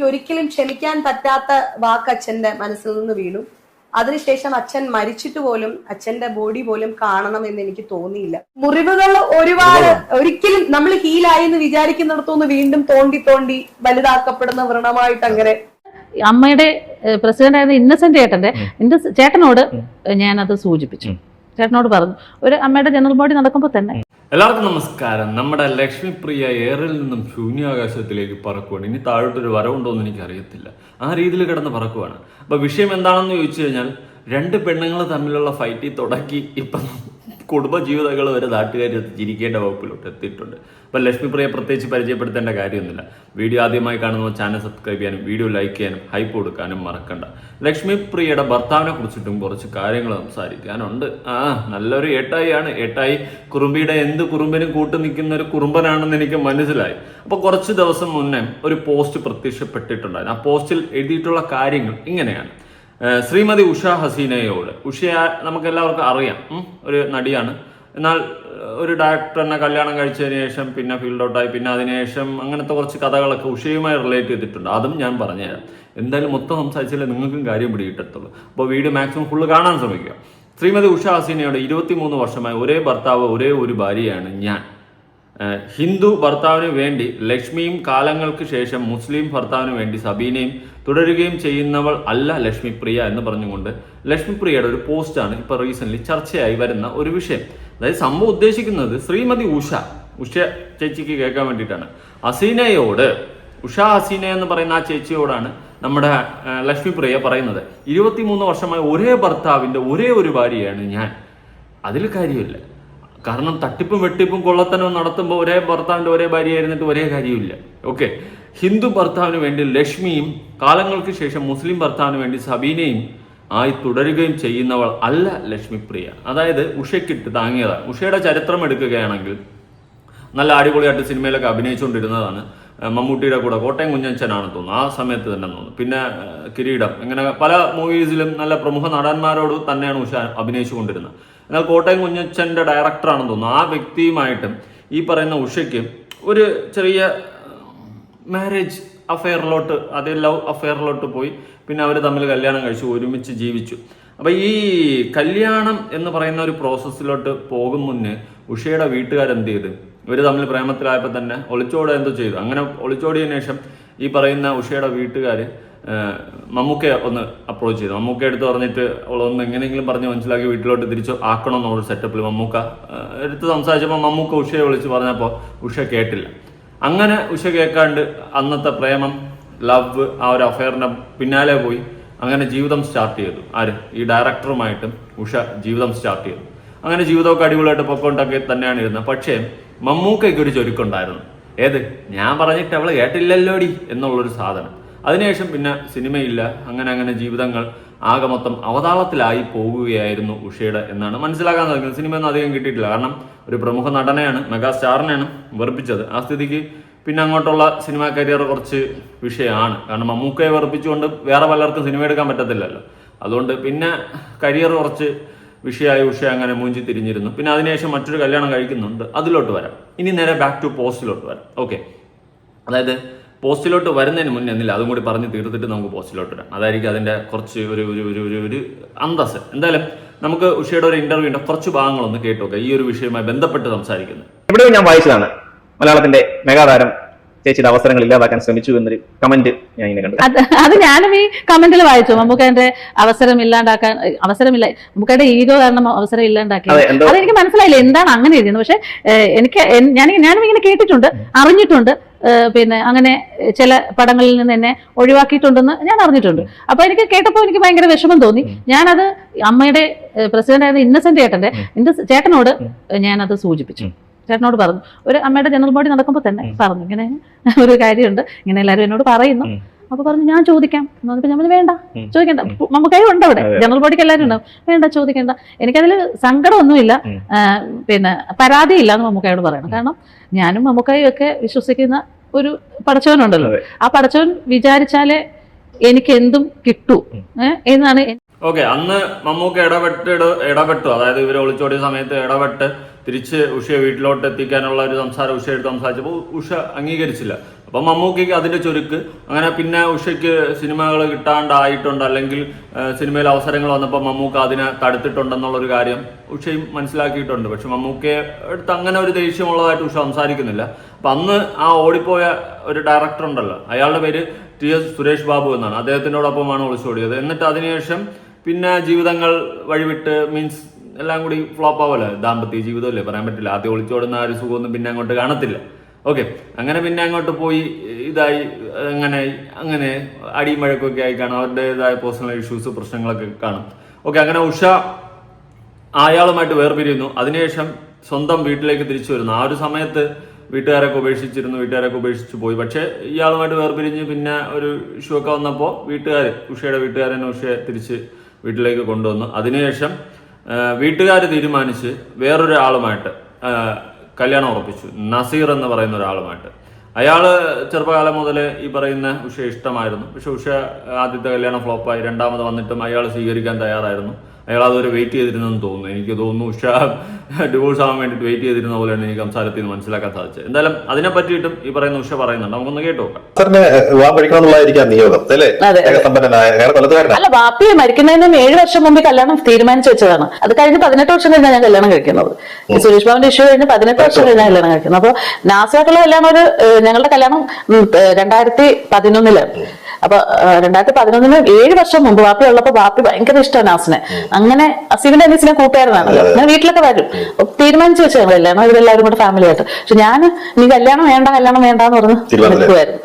ഒരിക്കലും ക്ഷമിക്കാൻ പറ്റാത്ത വാക്ക് അച്ഛന്റെ മനസ്സിൽ നിന്ന് വീണു. അതിനുശേഷം അച്ഛൻ മരിച്ചിട്ട് പോലും അച്ഛന്റെ ബോഡി പോലും കാണണം എന്ന് എനിക്ക് തോന്നിയില്ല. മുറിവുകൾ ഒരുപാട് ഒരിക്കലും നമ്മൾ ഹീലായി എന്ന് വിചാരിക്കുന്നിടത്തുനിന്ന് വീണ്ടും തോണ്ടി തോണ്ടി വലുതാക്കപ്പെടുന്ന വ്രണമായിട്ട് അങ്ങനെ. അമ്മയുടെ പ്രസിഡന്റ് ആയിരുന്ന ഇന്നസെന്റ് ചേട്ടനോട് ഞാനത് സൂചിപ്പിച്ചു. ചേട്ടനോട് പറഞ്ഞു, ഒരു അമ്മയുടെ ജനറൽ ബോഡി നടക്കുമ്പോൾ തന്നെ. എല്ലാവർക്കും നമസ്കാരം. നമ്മുടെ ലക്ഷ്മിപ്രിയ എയറിൽ നിന്നും ശൂന്യാകാശത്തിലേക്ക് പറക്കുവാണ്. ഇനി താഴോട്ടൊരു വരവുണ്ടോ എന്ന് എനിക്ക് അറിയത്തില്ല. ആ രീതിയിൽ കിടന്ന് പറക്കുവാണ്. അപ്പൊ വിഷയം എന്താണെന്ന് ചോദിച്ചു കഴിഞ്ഞാൽ, രണ്ട് പെണ്ണുങ്ങൾ തമ്മിലുള്ള ഫൈറ്റിൽ തുടക്കി ഇപ്പം കുടുംബജീവിതങ്ങൾ വരെ നാട്ടുകാർ ചിരിക്കേണ്ട വകുപ്പിലോട്ട് എത്തിയിട്ടുണ്ട്. അപ്പം ലക്ഷ്മിപ്രിയ പ്രത്യേകിച്ച് പരിചയപ്പെടുത്തേണ്ട കാര്യമൊന്നുമില്ല. വീഡിയോ ആദ്യമായി കാണുന്ന ചാനൽ സബ്സ്ക്രൈബ് ചെയ്യാനും വീഡിയോ ലൈക്ക് ചെയ്യാനും ഹൈപ്പ് കൊടുക്കാനും മറക്കണ്ട. ലക്ഷ്മിപ്രിയയുടെ ഭർത്താവിനെ കുറിച്ചിട്ടും കുറച്ച് കാര്യങ്ങൾ സംസാരിക്കാനുണ്ട്. നല്ലൊരു ഏട്ടായിയാണ്. ഏട്ടായി കുറുമ്പിയുടെ എന്ത് കുറുമ്പിനും കൂട്ടു നിൽക്കുന്ന ഒരു കുറുമ്പനാണെന്ന് എനിക്ക് മനസ്സിലായി. അപ്പോൾ കുറച്ച് ദിവസം മുന്നേ ഒരു പോസ്റ്റ് പ്രത്യക്ഷപ്പെട്ടിട്ടുണ്ടായിരുന്നു. ആ പോസ്റ്റിൽ എഴുതിയിട്ടുള്ള കാര്യങ്ങൾ ഇങ്ങനെയാണ്. ശ്രീമതി ഉഷ ഹസീനയോട്, ഉഷയെ നമുക്ക് എല്ലാവർക്കും അറിയാം, ഒരു നടിയാണ്. എന്നാൽ ഒരു ഡയറക്ടറിനെ കല്യാണം കഴിച്ചതിന് ശേഷം പിന്നെ ഫീൽഡ് ഔട്ടായി. പിന്നെ അതിനുശേഷം അങ്ങനത്തെ കുറച്ച് കഥകളൊക്കെ ഉഷയുമായി റിലേറ്റ് ചെയ്തിട്ടുണ്ട്. അതും ഞാൻ പറഞ്ഞുതരാം. എന്തായാലും മൊത്തം സംസാരിച്ചാലേ നിങ്ങൾക്കും കാര്യം പിടികിട്ടത്തുള്ളൂ. അപ്പോൾ വീഡിയോ മാക്സിമം ഫുള്ള് കാണാൻ ശ്രമിക്കുക. ശ്രീമതി ഉഷ ഹസീനയോട് 23 വർഷമായി ഒരേ ഭർത്താവ് ഒരേ ഒരു ഭാര്യയാണ് ഞാൻ. ഹിന്ദു ഭർത്താവിന് വേണ്ടി ലക്ഷ്മിയും കാലങ്ങൾക്ക് ശേഷം മുസ്ലിം ഭർത്താവിന് വേണ്ടി സബീനയും തുടരുകയും ചെയ്യുന്നവൾ അല്ല ലക്ഷ്മിപ്രിയ എന്ന് പറഞ്ഞുകൊണ്ട് ലക്ഷ്മിപ്രിയയുടെ ഒരു പോസ്റ്റാണ് ഇപ്പോൾ റീസെന്റ് ചർച്ചയായി വരുന്ന ഒരു വിഷയം. അതായത് സംഭവം ഉദ്ദേശിക്കുന്നത് ശ്രീമതി ഉഷ ചേച്ചിക്ക് കേൾക്കാൻ വേണ്ടിയിട്ടാണ്. ഹസീനയോട്, ഉഷ ഹസീന എന്ന് പറയുന്ന ആ ചേച്ചിയോടാണ് നമ്മുടെ ലക്ഷ്മിപ്രിയ പറയുന്നത്, 23 വർഷമായി ഒരേ ഭർത്താവിൻ്റെ ഒരേ ഒരു ഭാര്യയാണ് ഞാൻ. അതിൽ കാര്യമില്ല. കാരണം തട്ടിപ്പും വെട്ടിപ്പും കൊള്ളത്തനവും നടത്തുമ്പോൾ ഒരേ ഭർത്താവിൻ്റെ ഒരേ ഭാര്യയായിരുന്നിട്ട് ഒരേ കാര്യമില്ല. ഓക്കെ, ഹിന്ദു ഭർത്താവിന് വേണ്ടി ലക്ഷ്മിയും കാലങ്ങൾക്ക് ശേഷം മുസ്ലിം ഭർത്താവിന് വേണ്ടി സബീനയും ആയി തുടരുകയും ചെയ്യുന്നവൾ അല്ല ലക്ഷ്മിപ്രിയ. അതായത് ഉഷയ്ക്കിട്ട് താങ്ങിയതാണ്. ഉഷയുടെ ചരിത്രം എടുക്കുകയാണെങ്കിൽ നല്ല അടിപൊളിയായിട്ട് സിനിമയിലൊക്കെ അഭിനയിച്ചുകൊണ്ടിരുന്നതാണ്. മമ്മൂട്ടിയുടെ കൂടെ കോട്ടയം കുഞ്ഞച്ചനാണെന്ന് തോന്നുന്നു, ആ സമയത്ത് തന്നെ തോന്നുന്നു. പിന്നെ കിരീടം, ഇങ്ങനെ പല മൂവീസിലും നല്ല പ്രമുഖ നടന്മാരോട് തന്നെയാണ് ഉഷ അഭിനയിച്ചു കൊണ്ടിരുന്നത്. എന്നാൽ കോട്ടയം കുഞ്ഞച്ചൻ്റെ ഡയറക്ടറാണെന്ന് തോന്നുന്നു. ആ വ്യക്തിയുമായിട്ടും ഈ പറയുന്ന ഉഷയ്ക്ക് ഒരു ചെറിയ മാരേജ് അഫെയറിലോട്ട്, അതേ ലവ് അഫെയറിലോട്ട് പോയി. പിന്നെ അവർ തമ്മിൽ കല്യാണം കഴിച്ചു, ഒരുമിച്ച് ജീവിച്ചു. അപ്പം ഈ കല്യാണം എന്ന് പറയുന്ന ഒരു പ്രോസസ്സിലോട്ട് പോകും മുന്നേ ഉഷയുടെ വീട്ടുകാരെന്ത് ചെയ്ത്, ഇവർ തമ്മിൽ പ്രേമത്തിലായപ്പോൾ തന്നെ ഒളിച്ചോടുക എന്തോ ചെയ്തു. അങ്ങനെ ഒളിച്ചോടിയതിനു ശേഷം ഈ പറയുന്ന ഉഷയുടെ വീട്ടുകാർ മമ്മൂക്കയെ ഒന്ന് അപ്രോച്ച് ചെയ്തു. മമ്മൂക്ക എടുത്ത് പറഞ്ഞിട്ട് അവളൊന്ന് എങ്ങനെയെങ്കിലും പറഞ്ഞ് മനസ്സിലാക്കി വീട്ടിലോട്ട് തിരിച്ചു ആക്കണമെന്നുള്ള സെറ്റപ്പിൽ മമ്മൂക്ക എടുത്ത് സംസാരിച്ചപ്പോൾ മമ്മൂക്ക ഉഷയെ വിളിച്ച് പറഞ്ഞപ്പോൾ ഉഷ കേട്ടില്ല. അങ്ങനെ ഉഷ കേൾക്കാണ്ട് അന്നത്തെ പ്രേമം, ലവ്, ആ ഒരു അഫെയറിൻ്റെ പിന്നാലെ പോയി. അങ്ങനെ ജീവിതം സ്റ്റാർട്ട് ചെയ്തു. ആര്? ഈ ഡയറക്ടറുമായിട്ടും ഉഷ ജീവിതം സ്റ്റാർട്ട് ചെയ്തു. അങ്ങനെ ജീവിതമൊക്കെ അടിപൊളിയായിട്ട് പൊക്കോണ്ടൊക്കെ തന്നെയാണ് ഇരുന്നത്. പക്ഷേ മമ്മൂക്കയ്ക്ക് ഒരു ചൊരുക്കുണ്ടായിരുന്നു. ഏത്? ഞാൻ പറഞ്ഞിട്ട് അവൾ കേട്ടില്ലല്ലോടി എന്നുള്ളൊരു സാധനം. അതിനുശേഷം പിന്നെ സിനിമയില്ല. അങ്ങനെ ജീവിതങ്ങൾ ആകെ മൊത്തം അവതാളത്തിലായി പോവുകയായിരുന്നു ഉഷയുടെ എന്നാണ് മനസ്സിലാക്കാൻ സാധിക്കുന്നത്. സിനിമയൊന്നും അധികം കിട്ടിയിട്ടില്ല. കാരണം ഒരു പ്രമുഖ നടനെയാണ്, മെഗാ സ്റ്റാറിനെയാണ് വെറുപ്പിച്ചത്. ആ സ്ഥിതിക്ക് പിന്നെ അങ്ങോട്ടുള്ള സിനിമാ കരിയർ കുറച്ച് വിഷയമാണ്. കാരണം മമ്മൂക്കയെ വെറുപ്പിച്ചുകൊണ്ട് വേറെ പലർക്കും സിനിമ എടുക്കാൻ പറ്റത്തില്ലല്ലോ. അതുകൊണ്ട് പിന്നെ കരിയർ കുറച്ച് വിഷയമായി. ഉഷ അങ്ങനെ മൂഞ്ചി തിരിഞ്ഞിരുന്നു. പിന്നെ അതിനുശേഷം മറ്റൊരു കല്യാണം കഴിക്കുന്നുണ്ട്. അതിലോട്ട് വരാം. ഇനി നേരെ ബാക്ക് ടു പോസ്റ്റിലോട്ട് വരാം. ഓക്കെ, അതായത് പോസ്റ്റിലോട്ട് വരുന്നതിന് മുന്നേ എന്നില്ല, അതും കൂടി പറഞ്ഞ് തീർത്തിട്ട് നമുക്ക് പോസ്റ്റിലോട്ട് വരാം. അതായിരിക്കും അതിൻ്റെ കുറച്ച് ഒരു അന്തസ്. എന്തായാലും നമുക്ക് ഉഷയുടെ ഒരു ഇന്റർവ്യൂ ഉണ്ട്, കുറച്ച് ഭാഗങ്ങളൊന്ന് കേട്ടോക്കെ ഈ ഒരു വിഷയവുമായി ബന്ധപ്പെട്ട് സംസാരിക്കുന്നത്. എവിടെയും ഞാൻ വായിച്ചതാണ്, മലയാളത്തിന്റെ മെഗാതാരം ചേച്ചിയുടെ അവസരങ്ങൾ ഇല്ലാതാക്കാൻ ശ്രമിച്ചു എന്നൊരു കമന്റ് ഞാൻ ഇങ്ങനെ കണ്ടു. അത് ഞാനും ഈ കമന്റിൽ വായിച്ചു. മമ്മൂക്കന്റെ അവസരമില്ല, മമ്മൂക്കയുടെ ഈഗോ കാരണം അവസരം ഇല്ലാണ്ടാക്കി. അതെനിക്ക് മനസ്സിലായില്ല എന്താണ് അങ്ങനെ എഴുതിയത്. പക്ഷെ എനിക്ക് ഞാനും ഇങ്ങനെ കേട്ടിട്ടുണ്ട്, അറിഞ്ഞിട്ടുണ്ട്. പിന്നെ അങ്ങനെ ചില പടങ്ങളിൽ നിന്ന് എന്നെ ഒഴിവാക്കിയിട്ടുണ്ടെന്ന് ഞാൻ അറിഞ്ഞിട്ടുണ്ട്. അപ്പൊ എനിക്ക് കേട്ടപ്പോൾ എനിക്ക് ഭയങ്കര വിഷമം തോന്നി. ഞാനത് അമ്മയുടെ പ്രസിഡന്റ് ആയിരുന്ന ഇന്നസെന്റ് ചേട്ടനോട് ഞാനത് സൂചിപ്പിച്ചു. ചേട്ടനോട് പറഞ്ഞു, ഒരു അമ്മയുടെ ജനറൽ ബോഡി നടക്കുമ്പോൾ തന്നെ പറഞ്ഞു, ഇങ്ങനെ ഒരു കാര്യമുണ്ട്, ഇങ്ങനെ എല്ലാവരും എന്നോട് പറയുന്നു. അപ്പൊ പറഞ്ഞു ഞാൻ ചോദിക്കാം എന്ന് പറഞ്ഞപ്പോൾ ഞാൻ വേണ്ട, ചോദിക്കണ്ട, മമ്മൂക്കായി ഉണ്ട് അവിടെ, ജനറൽ ബോഡിക്ക് എല്ലാവരും ഉണ്ടാവും, വേണ്ട ചോദിക്കണ്ട. എനിക്കതിൽ സങ്കടമൊന്നുമില്ല, പിന്നെ പരാതിയില്ല എന്ന് മമ്മൂക്കായോട് പറയണം. കാരണം ഞാനും മമ്മൂക്കായും ഒക്കെ വിശ്വസിക്കുന്ന ഒരു പടച്ചവനുണ്ടല്ലോ. ആ പടച്ചവൻ വിചാരിച്ചാലേ എനിക്ക് എന്തും കിട്ടൂ എന്നാണ്. ഓക്കെ, അന്ന് മമ്മൂക്ക ഇടപെട്ടു. അതായത് ഇവർ ഒളിച്ചോടിയ സമയത്ത് ഇടപെട്ട് തിരിച്ച് ഉഷയെ വീട്ടിലോട്ട് എത്തിക്കാനുള്ള ഒരു സംസാരം ഉഷയെടുത്ത് സംസാരിച്ചപ്പോൾ ഉഷ അംഗീകരിച്ചില്ല. അപ്പം മമ്മൂക്കയ്ക്ക് അതിന്റെ ചുരുക്ക് അങ്ങനെ. പിന്നെ ഉഷയ്ക്ക് സിനിമകൾ കിട്ടാണ്ടായിട്ടുണ്ട്, അല്ലെങ്കിൽ സിനിമയിൽ അവസരങ്ങൾ വന്നപ്പോൾ മമ്മൂക്ക അതിനെ തടുത്തിട്ടുണ്ടെന്നുള്ളൊരു കാര്യം ഉഷയും മനസ്സിലാക്കിയിട്ടുണ്ട്. പക്ഷെ മമ്മൂക്കയെ അടുത്ത് അങ്ങനെ ഒരു ദേഷ്യമുള്ളതായിട്ട് ഉഷ സംസാരിക്കുന്നില്ല. അപ്പം അന്ന് ആ ഓടിപ്പോയ ഒരു ഡയറക്ടർ ഉണ്ടല്ലോ, അയാളുടെ പേര് TS സുരേഷ് ബാബു എന്നാണ്. അദ്ദേഹത്തിനോടൊപ്പമാണ് ഒളിച്ചോടിയത്. എന്നിട്ട് അതിനുശേഷം പിന്നെ ജീവിതങ്ങൾ വഴിവിട്ട്, മീൻസ് എല്ലാം കൂടി ഫ്ലോപ്പ് ആവുമല്ലോ. ദാമ്പത്യ ജീവിതമല്ലേ, പറയാൻ പറ്റില്ല. ആദ്യം ഒളിച്ചോടുന്ന ആ ഒരു സുഖമൊന്നും പിന്നെ അങ്ങോട്ട് കാണത്തില്ല. ഓക്കെ, അങ്ങനെ പിന്നെ അങ്ങോട്ട് പോയി ഇതായി അങ്ങനെ അടിയും മഴക്കൊക്കെ ആയി കാണും. അവരുടേതായ പേഴ്സണൽ ഇഷ്യൂസ്, പ്രശ്നങ്ങളൊക്കെ കാണും. ഓക്കെ, അങ്ങനെ ഉഷ അയാളുമായിട്ട് വേർപിരിയുന്നു. അതിനുശേഷം സ്വന്തം വീട്ടിലേക്ക് തിരിച്ചു വരുന്നു. ആ ഒരു സമയത്ത് വീട്ടുകാരൊക്കെ ഉപേക്ഷിച്ചു പോയി. പക്ഷെ ഇയാളുമായിട്ട് വേർപിരിഞ്ഞ് പിന്നെ ഒരു ഇഷ്യൂ ഒക്കെ വന്നപ്പോൾ ഉഷയുടെ വീട്ടുകാരൻ ഉഷയെ തിരിച്ച് വീട്ടിലേക്ക് കൊണ്ടുവന്നു. അതിനുശേഷം വീട്ടുകാർ തീരുമാനിച്ച് വേറൊരാളുമായിട്ട് കല്യാണം ഉറപ്പിച്ചു, നസീർ എന്ന് പറയുന്ന ഒരാളുമായിട്ട്. അയാള് ചെറുപ്പകാലം മുതൽ ഈ പറയുന്ന ഉഷയെ ഇഷ്ടമായിരുന്നു. പക്ഷെ ഉഷ ആദ്യത്തെ കല്യാണം ഫ്ലോപ്പായി. രണ്ടാമത് വന്നിട്ടും അയാൾ സ്വീകരിക്കാൻ തയ്യാറായിരുന്നു. അയാൾ അതൊരു വെയിറ്റ് ചെയ്തിരുന്നെന്ന് തോന്നുന്നു. എനിക്ക് തോന്നുന്നു ഉഷ ഡിവോഴ്സ് ആവാൻ വേണ്ടിയിട്ട് വെയിറ്റ് ചെയ്തിരുന്ന പോലെയാണ് എനിക്ക് സംസാരത്തിൽ നിന്ന് മനസ്സിലാക്കാൻ സാധിച്ചത്. എന്തായാലും അതിനെ പറ്റിയിട്ടും ഈ പറയുന്ന ഉഷ പറയുന്നുണ്ട്, നമുക്കൊന്ന് കേട്ടു നോക്കാം. അല്ല, വാപ്പി മരിക്കുന്നതിനും 7 വർഷം മുമ്പ് കല്യാണം തീരുമാനിച്ചു വെച്ചതാണ്. അത് കഴിഞ്ഞ് 18 വർഷം കഴിഞ്ഞാൽ ഞാൻ കല്യാണം കഴിക്കുന്നത്. സുരേഷ് ബാബുവിന്റെ ഇഷ്യൂ കഴിഞ്ഞ് 18 വർഷം കഴിഞ്ഞാൽ കല്യാണം കഴിക്കുന്നത്. അപ്പൊ നാസായിട്ടുള്ള കല്യാണം ഞങ്ങളുടെ കല്യാണം 2011 അപ്പൊ 2011 7 വർഷം മുമ്പ് വാപ്പി ഉള്ളപ്പോ വാപ്പി ഭയങ്കര ഇഷ്ടമാണ് നാസിനെ. അങ്ങനെ അസീബിന്റെ അനീസിനെ കൂട്ടുകാരനാണല്ലോ. അങ്ങനെ വീട്ടിലൊക്കെ വരും. തീരുമാനിച്ചു വെച്ചാൽ കല്യാണം ഇവരെല്ലാവരും കൂടെ ഫാമിലി ആയിട്ട്. പക്ഷെ ഞാൻ നീ കല്യാണം വേണ്ടെന്ന് പറഞ്ഞ് നിൽക്കുമായിരുന്നു.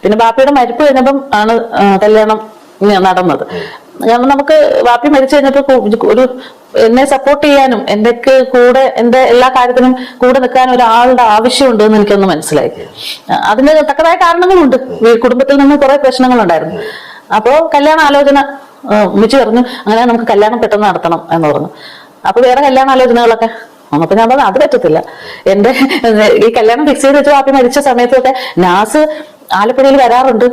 പിന്നെ ബാപ്പിയുടെ മരിപ്പ് കഴിഞ്ഞപ്പം ആണ് കല്യാണം നടന്നത്. നമുക്ക് വാപ്പി മരിച്ചു കഴിഞ്ഞപ്പോ ഒരു എന്നെ സപ്പോർട്ട് ചെയ്യാനും എന്റെ കൂടെ എന്റെ എല്ലാ കാര്യത്തിനും കൂടെ നിൽക്കാനും ഒരാളുടെ ആവശ്യമുണ്ട് എന്ന് എനിക്കൊന്ന് മനസ്സിലായി. അതിന് തക്കതായ കാരണങ്ങളുണ്ട്. കുടുംബത്തിൽ നിന്ന് കുറെ പ്രശ്നങ്ങളുണ്ടായിരുന്നു. അപ്പോ കല്യാണ ആലോചന ഉമ്മച്ചി പറഞ്ഞു, അങ്ങനെ നമുക്ക് കല്യാണം പെട്ടെന്ന് നടത്തണം എന്ന് പറഞ്ഞു. അപ്പൊ വേറെ കല്യാണ ആലോചനകളൊക്കെ അപ്പൊ ഞാൻ പറഞ്ഞു അത് പറ്റത്തില്ല. എന്റെ ഈ കല്യാണം ഫിക്സ് ചെയ്ത് വെച്ച് വാപ്പി മരിച്ച സമയത്തൊക്കെ നാസ് ആലപ്പുഴയിൽ വരാറുണ്ട്,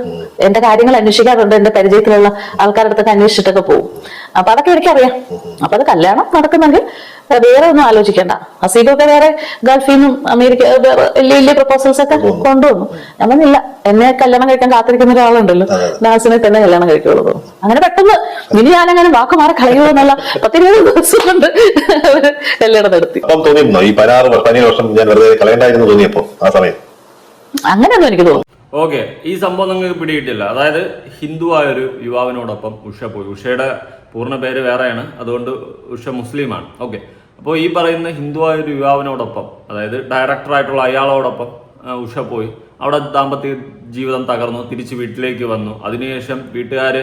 എന്റെ കാര്യങ്ങൾ അന്വേഷിക്കാറുണ്ട്, എന്റെ പരിചയത്തിലുള്ള ആൾക്കാരുടെ അടുത്തൊക്കെ അന്വേഷിച്ചിട്ടൊക്കെ പോകും. അപ്പൊ അതൊക്കെ എനിക്കറിയാം. അപ്പൊ അത് കല്യാണം നടക്കുന്നെങ്കിൽ വേറെ ഒന്നും ആലോചിക്കേണ്ട. അസീബൊക്കെ വേറെ ഗൾഫിൽ നിന്നും അമേരിക്ക വലിയ പ്രപ്പോസൽസ് ഒക്കെ കൊണ്ടുവന്നു. ഞാൻ പറഞ്ഞില്ല, എന്നെ കല്യാണം കഴിക്കാൻ കാത്തിരിക്കുന്ന ഒരാളുണ്ടല്ലോ, നാസിനെ തന്നെ കല്യാണം കഴിക്കുള്ളൂ. അങ്ങനെ പെട്ടെന്ന് ഇനി ഞാനങ്ങനെ വാക്ക് മാറി കളയുമോ എന്നുള്ള 10-20 ദിവസം കൊണ്ട് കല്യാണം നടത്തി. അങ്ങനെയൊന്നും എനിക്ക് തോന്നുന്നു. ഓക്കെ, ഈ സംഭവം നിങ്ങൾക്ക് പിടികിട്ടില്ല. അതായത് ഹിന്ദുവായ ഒരു യുവാവിനോടൊപ്പം ഉഷ പോയി. ഉഷയുടെ പൂർണ്ണ പേര് വേറെയാണ്, അതുകൊണ്ട് ഉഷ മുസ്ലിമാണ്. ഓക്കെ, അപ്പോൾ ഈ പറയുന്ന ഹിന്ദുവായ ഒരു യുവാവിനോടൊപ്പം, അതായത് ഡയറക്ടറായിട്ടുള്ള അയാളോടൊപ്പം ഉഷ പോയി. അവിടെ ദാമ്പത്യ ജീവിതം തകർന്നു, തിരിച്ച് വീട്ടിലേക്ക് വന്നു. അതിനുശേഷം വീട്ടുകാർ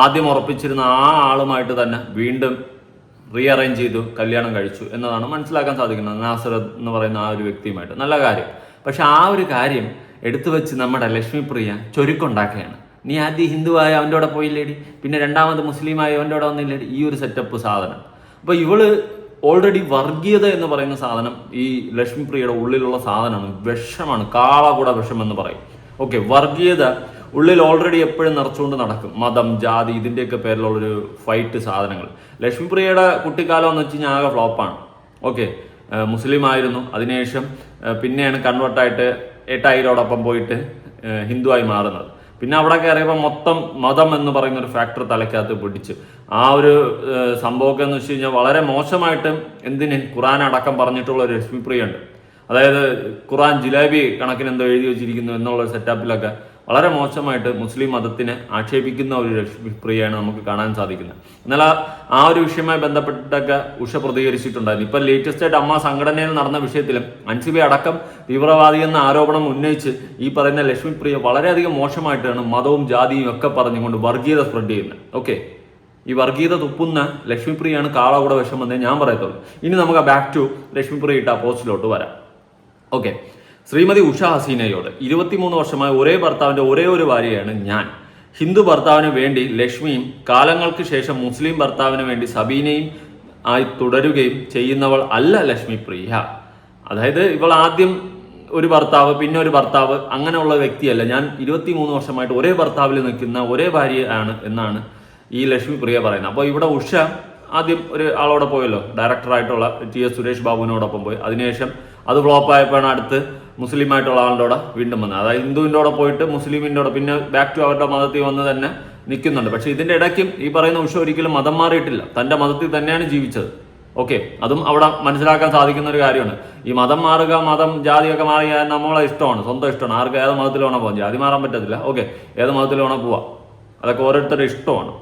ആദ്യം ഉറപ്പിച്ചിരുന്ന ആ ആളുമായിട്ട് തന്നെ വീണ്ടും റീഅറേഞ്ച് ചെയ്തു കല്യാണം കഴിച്ചു എന്നതാണ് മനസ്സിലാക്കാൻ സാധിക്കുന്നത്. നാസർ എന്ന് പറയുന്ന ആ ഒരു വ്യക്തിയുമായിട്ട്. നല്ല കാര്യം. പക്ഷെ ആ ഒരു കാര്യം എടുത്തു വെച്ച് നമ്മുടെ ലക്ഷ്മിപ്രിയ ചൊരുക്കുണ്ടാക്കുകയാണ്. നീ ആദ്യം ഹിന്ദുവായ അവൻ്റെ കൂടെ പോയില്ലേടി, പിന്നെ രണ്ടാമത് മുസ്ലിമായ അവൻ്റെ കൂടെ വന്നില്ലേടി, ഈ ഒരു സെറ്റപ്പ് സാധനം. അപ്പോൾ ഇവള് ഓൾറെഡി വർഗീയത എന്ന് പറയുന്ന സാധനം ഈ ലക്ഷ്മിപ്രിയയുടെ ഉള്ളിലുള്ള സാധനമാണ്, വിഷമാണ്, കാളകൂട വിഷം എന്ന് പറയും. ഓക്കെ, വർഗീയത ഉള്ളിൽ ഓൾറെഡി എപ്പോഴും നിറച്ചുകൊണ്ട് നടക്കും. മതം, ജാതി, ഇതിൻ്റെയൊക്കെ പേരിലുള്ളൊരു ഫൈറ്റ് സാധനങ്ങൾ. ലക്ഷ്മിപ്രിയയുടെ കുട്ടിക്കാലം എന്ന് വെച്ച് കഴിഞ്ഞാൽ ആകെ ഫ്ലോപ്പാണ്. ഓക്കെ, മുസ്ലിം ആയിരുന്നു. അതിനുശേഷം പിന്നെയാണ് കൺവേർട്ടായിട്ട് ഏട്ടായിരോടൊപ്പം പോയിട്ട് ഹിന്ദുവായി മാറുന്നത്. പിന്നെ അവിടെ കയറിയപ്പോൾ മൊത്തം മതം എന്ന് പറയുന്ന ഒരു ഫാക്ടർ തലയ്ക്കകത്ത് പിടിച്ച് ആ ഒരു സംഭവമൊക്കെ എന്ന് വെച്ച് കഴിഞ്ഞാൽ വളരെ മോശമായിട്ട് ഖുറാൻ അടക്കം പറഞ്ഞിട്ടുള്ള ഒരു ലക്ഷ്മിപ്രിയ ഉണ്ട്. അതായത് ഖുറാൻ ജിലേബി കണക്കിന് എന്തോ എഴുതി വെച്ചിരിക്കുന്നു എന്നുള്ള സെറ്റപ്പിലൊക്കെ വളരെ മോശമായിട്ട് മുസ്ലിം മതത്തിനെ ആക്ഷേപിക്കുന്ന ഒരു ലക്ഷ്മിപ്രിയയാണ് നമുക്ക് കാണാൻ സാധിക്കുന്നത്. എന്നാൽ ആ ഒരു വിഷയവുമായി ബന്ധപ്പെട്ടൊക്കെ ഉഷ പ്രതികരിച്ചിട്ടുണ്ടായിരുന്നു. ഇപ്പം ലേറ്റസ്റ്റ് ആയിട്ട് അമ്മ സംഘടനയിൽ നടന്ന വിഷയത്തിലും അൻസിബി അടക്കം തീവ്രവാദി എന്ന ആരോപണം ഉന്നയിച്ച് ഈ പറയുന്ന ലക്ഷ്മിപ്രിയ വളരെയധികം മോശമായിട്ടാണ് മതവും ജാതിയും ഒക്കെ പറഞ്ഞുകൊണ്ട് വർഗീയത സ്പ്രെഡ് ചെയ്യുന്നത്. ഓക്കെ, ഈ വർഗീയത തുപ്പുന്ന ലക്ഷ്മിപ്രിയാണ് കാളകൂട വിഷമെന്നേ ഞാൻ പറയത്തുള്ളൂ. ഇനി നമുക്ക് ബാക്ക് ടു ലക്ഷ്മിപ്രിയ ഇട്ട പോസ്റ്റിലോട്ട് വരാം. ഓക്കെ, ശ്രീമതി ഉഷ ഹസീനയോട് 23 വർഷമായി ഒരേ ഭർത്താവിന്റെ ഒരേ ഒരു ഭാര്യയാണ് ഞാൻ. ഹിന്ദു ഭർത്താവിന് വേണ്ടി ലക്ഷ്മിയും കാലങ്ങൾക്ക് ശേഷം മുസ്ലിം ഭർത്താവിന് വേണ്ടി സബീനയും ആയി തുടരുകയും ചെയ്യുന്നവൾ അല്ല ലക്ഷ്മിപ്രിയ. അതായത് ഇവൾ ആദ്യം ഒരു ഭർത്താവ്, പിന്നെ ഒരു ഭർത്താവ്, അങ്ങനെയുള്ള വ്യക്തിയല്ല. ഞാൻ 23 വർഷമായിട്ട് ഒരേ ഭർത്താവിൽ നിൽക്കുന്ന ഒരേ ഭാര്യയാണ് എന്നാണ് ഈ ലക്ഷ്മിപ്രിയ പറയുന്നത്. അപ്പോൾ ഇവിടെ ഉഷ ആദ്യം ഒരു ആളോടെ പോയല്ലോ, ഡയറക്ടറായിട്ടുള്ള TS സുരേഷ് ബാബുവിനോടൊപ്പം പോയി. അതിനുശേഷം അത് ഫ്ലോപ്പായപ്പോഴാണ് അടുത്ത് മുസ്ലിമായിട്ടുള്ള ആളുടെ കൂടെ വീണ്ടും വന്നത്. അതായത് ഹിന്ദുവിൻ്റെ കൂടെ പോയിട്ട് മുസ്ലിമിൻ്റെ കൂടെ പിന്നെ ബാക്ക് ടു അവരുടെ മതത്തിൽ വന്ന് തന്നെ നിൽക്കുന്നുണ്ട്. പക്ഷെ ഇതിന്റെ ഇടയ്ക്കും ഈ പറയുന്ന ഉഷ ഒരിക്കലും മതം മാറിയിട്ടില്ല, തന്റെ മതത്തിൽ തന്നെയാണ് ജീവിച്ചത്. ഓക്കെ, അതും അവിടെ മനസ്സിലാക്കാൻ സാധിക്കുന്ന ഒരു കാര്യമാണ്. ഈ മതം മാറുക, മതം ജാതിയൊക്കെ മാറിയാൽ നമ്മളെ ഇഷ്ടമാണ്, സ്വന്തം ഇഷ്ടമാണ്. ആർക്ക് ഏത് മതത്തിൽ വേണം പോകാം, ജാതി മാറാൻ പറ്റത്തില്ല. ഓക്കെ, ഏത് മതത്തിൽ വേണം പോവാം, അതൊക്കെ ഓരോരുത്തരുടെ ഇഷ്ടമാണ്.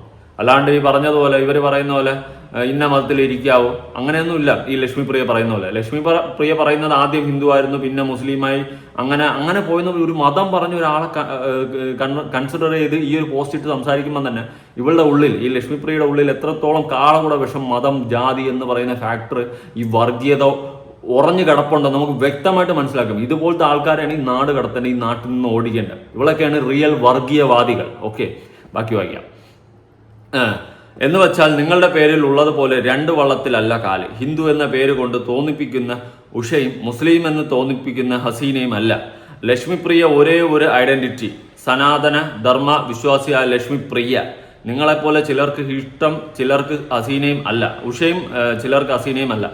അല്ലാണ്ട് ഈ പറഞ്ഞതുപോലെ ഇവർ പറയുന്ന പോലെ ഇന്ന മതത്തിൽ ഇരിക്കാവോ, അങ്ങനെയൊന്നുമില്ല. ഈ ലക്ഷ്മി പ്രിയ പറയുന്ന പോലെ ലക്ഷ്മി പ്രിയ പറയുന്നത് ആദ്യം ഹിന്ദു ആയിരുന്നു, പിന്നെ മുസ്ലിമായി, അങ്ങനെ പോയെന്ന് ഒരു മതം പറഞ്ഞ ഒരാളെ കൺസിഡർ ചെയ്ത് ഈ ഒരു പോസ്റ്റ് ഇട്ട് സംസാരിക്കുമ്പോൾ തന്നെ ഇവളുടെ ഉള്ളിൽ, ഈ ലക്ഷ്മി പ്രിയയുടെ ഉള്ളിൽ എത്രത്തോളം കാളകൂട വിഷം, മതം, ജാതി എന്ന് പറയുന്ന ഫാക്ടർ, ഈ വർഗീയത ഉറഞ്ഞു കിടപ്പുണ്ടോ നമുക്ക് വ്യക്തമായിട്ട് മനസ്സിലാക്കും. ഇതുപോലത്തെ ആൾക്കാരാണ് ഈ നാട് കടത്തേണ്ടത്, ഈ നാട്ടിൽ നിന്ന് ഓടിക്കേണ്ടത്. ഇവളൊക്കെയാണ് റിയൽ വർഗീയവാദികൾ. ഓക്കെ, ബാക്കി വായിക്കാം. എന്ന് വെച്ചാൽ നിങ്ങളുടെ പേരിൽ ഉള്ളതുപോലെ രണ്ട് വള്ളത്തിലല്ല കാല്. ഹിന്ദു എന്ന പേര് കൊണ്ട് തോന്നിപ്പിക്കുന്ന ഉഷയും മുസ്ലിം എന്ന് തോന്നിപ്പിക്കുന്ന ഹസീനയും അല്ല. ലക്ഷ്മിപ്രിയ ഒരേ ഒരു ഐഡന്റിറ്റി, സനാതന ധർമ്മ വിശ്വാസിയായ ലക്ഷ്മിപ്രിയ. നിങ്ങളെപ്പോലെ ചിലർക്ക് ഇഷ്ടം, ചിലർക്ക് ഹസീനയും അല്ല, ഉഷയും ചിലർക്ക് ഹസീനയും അല്ല.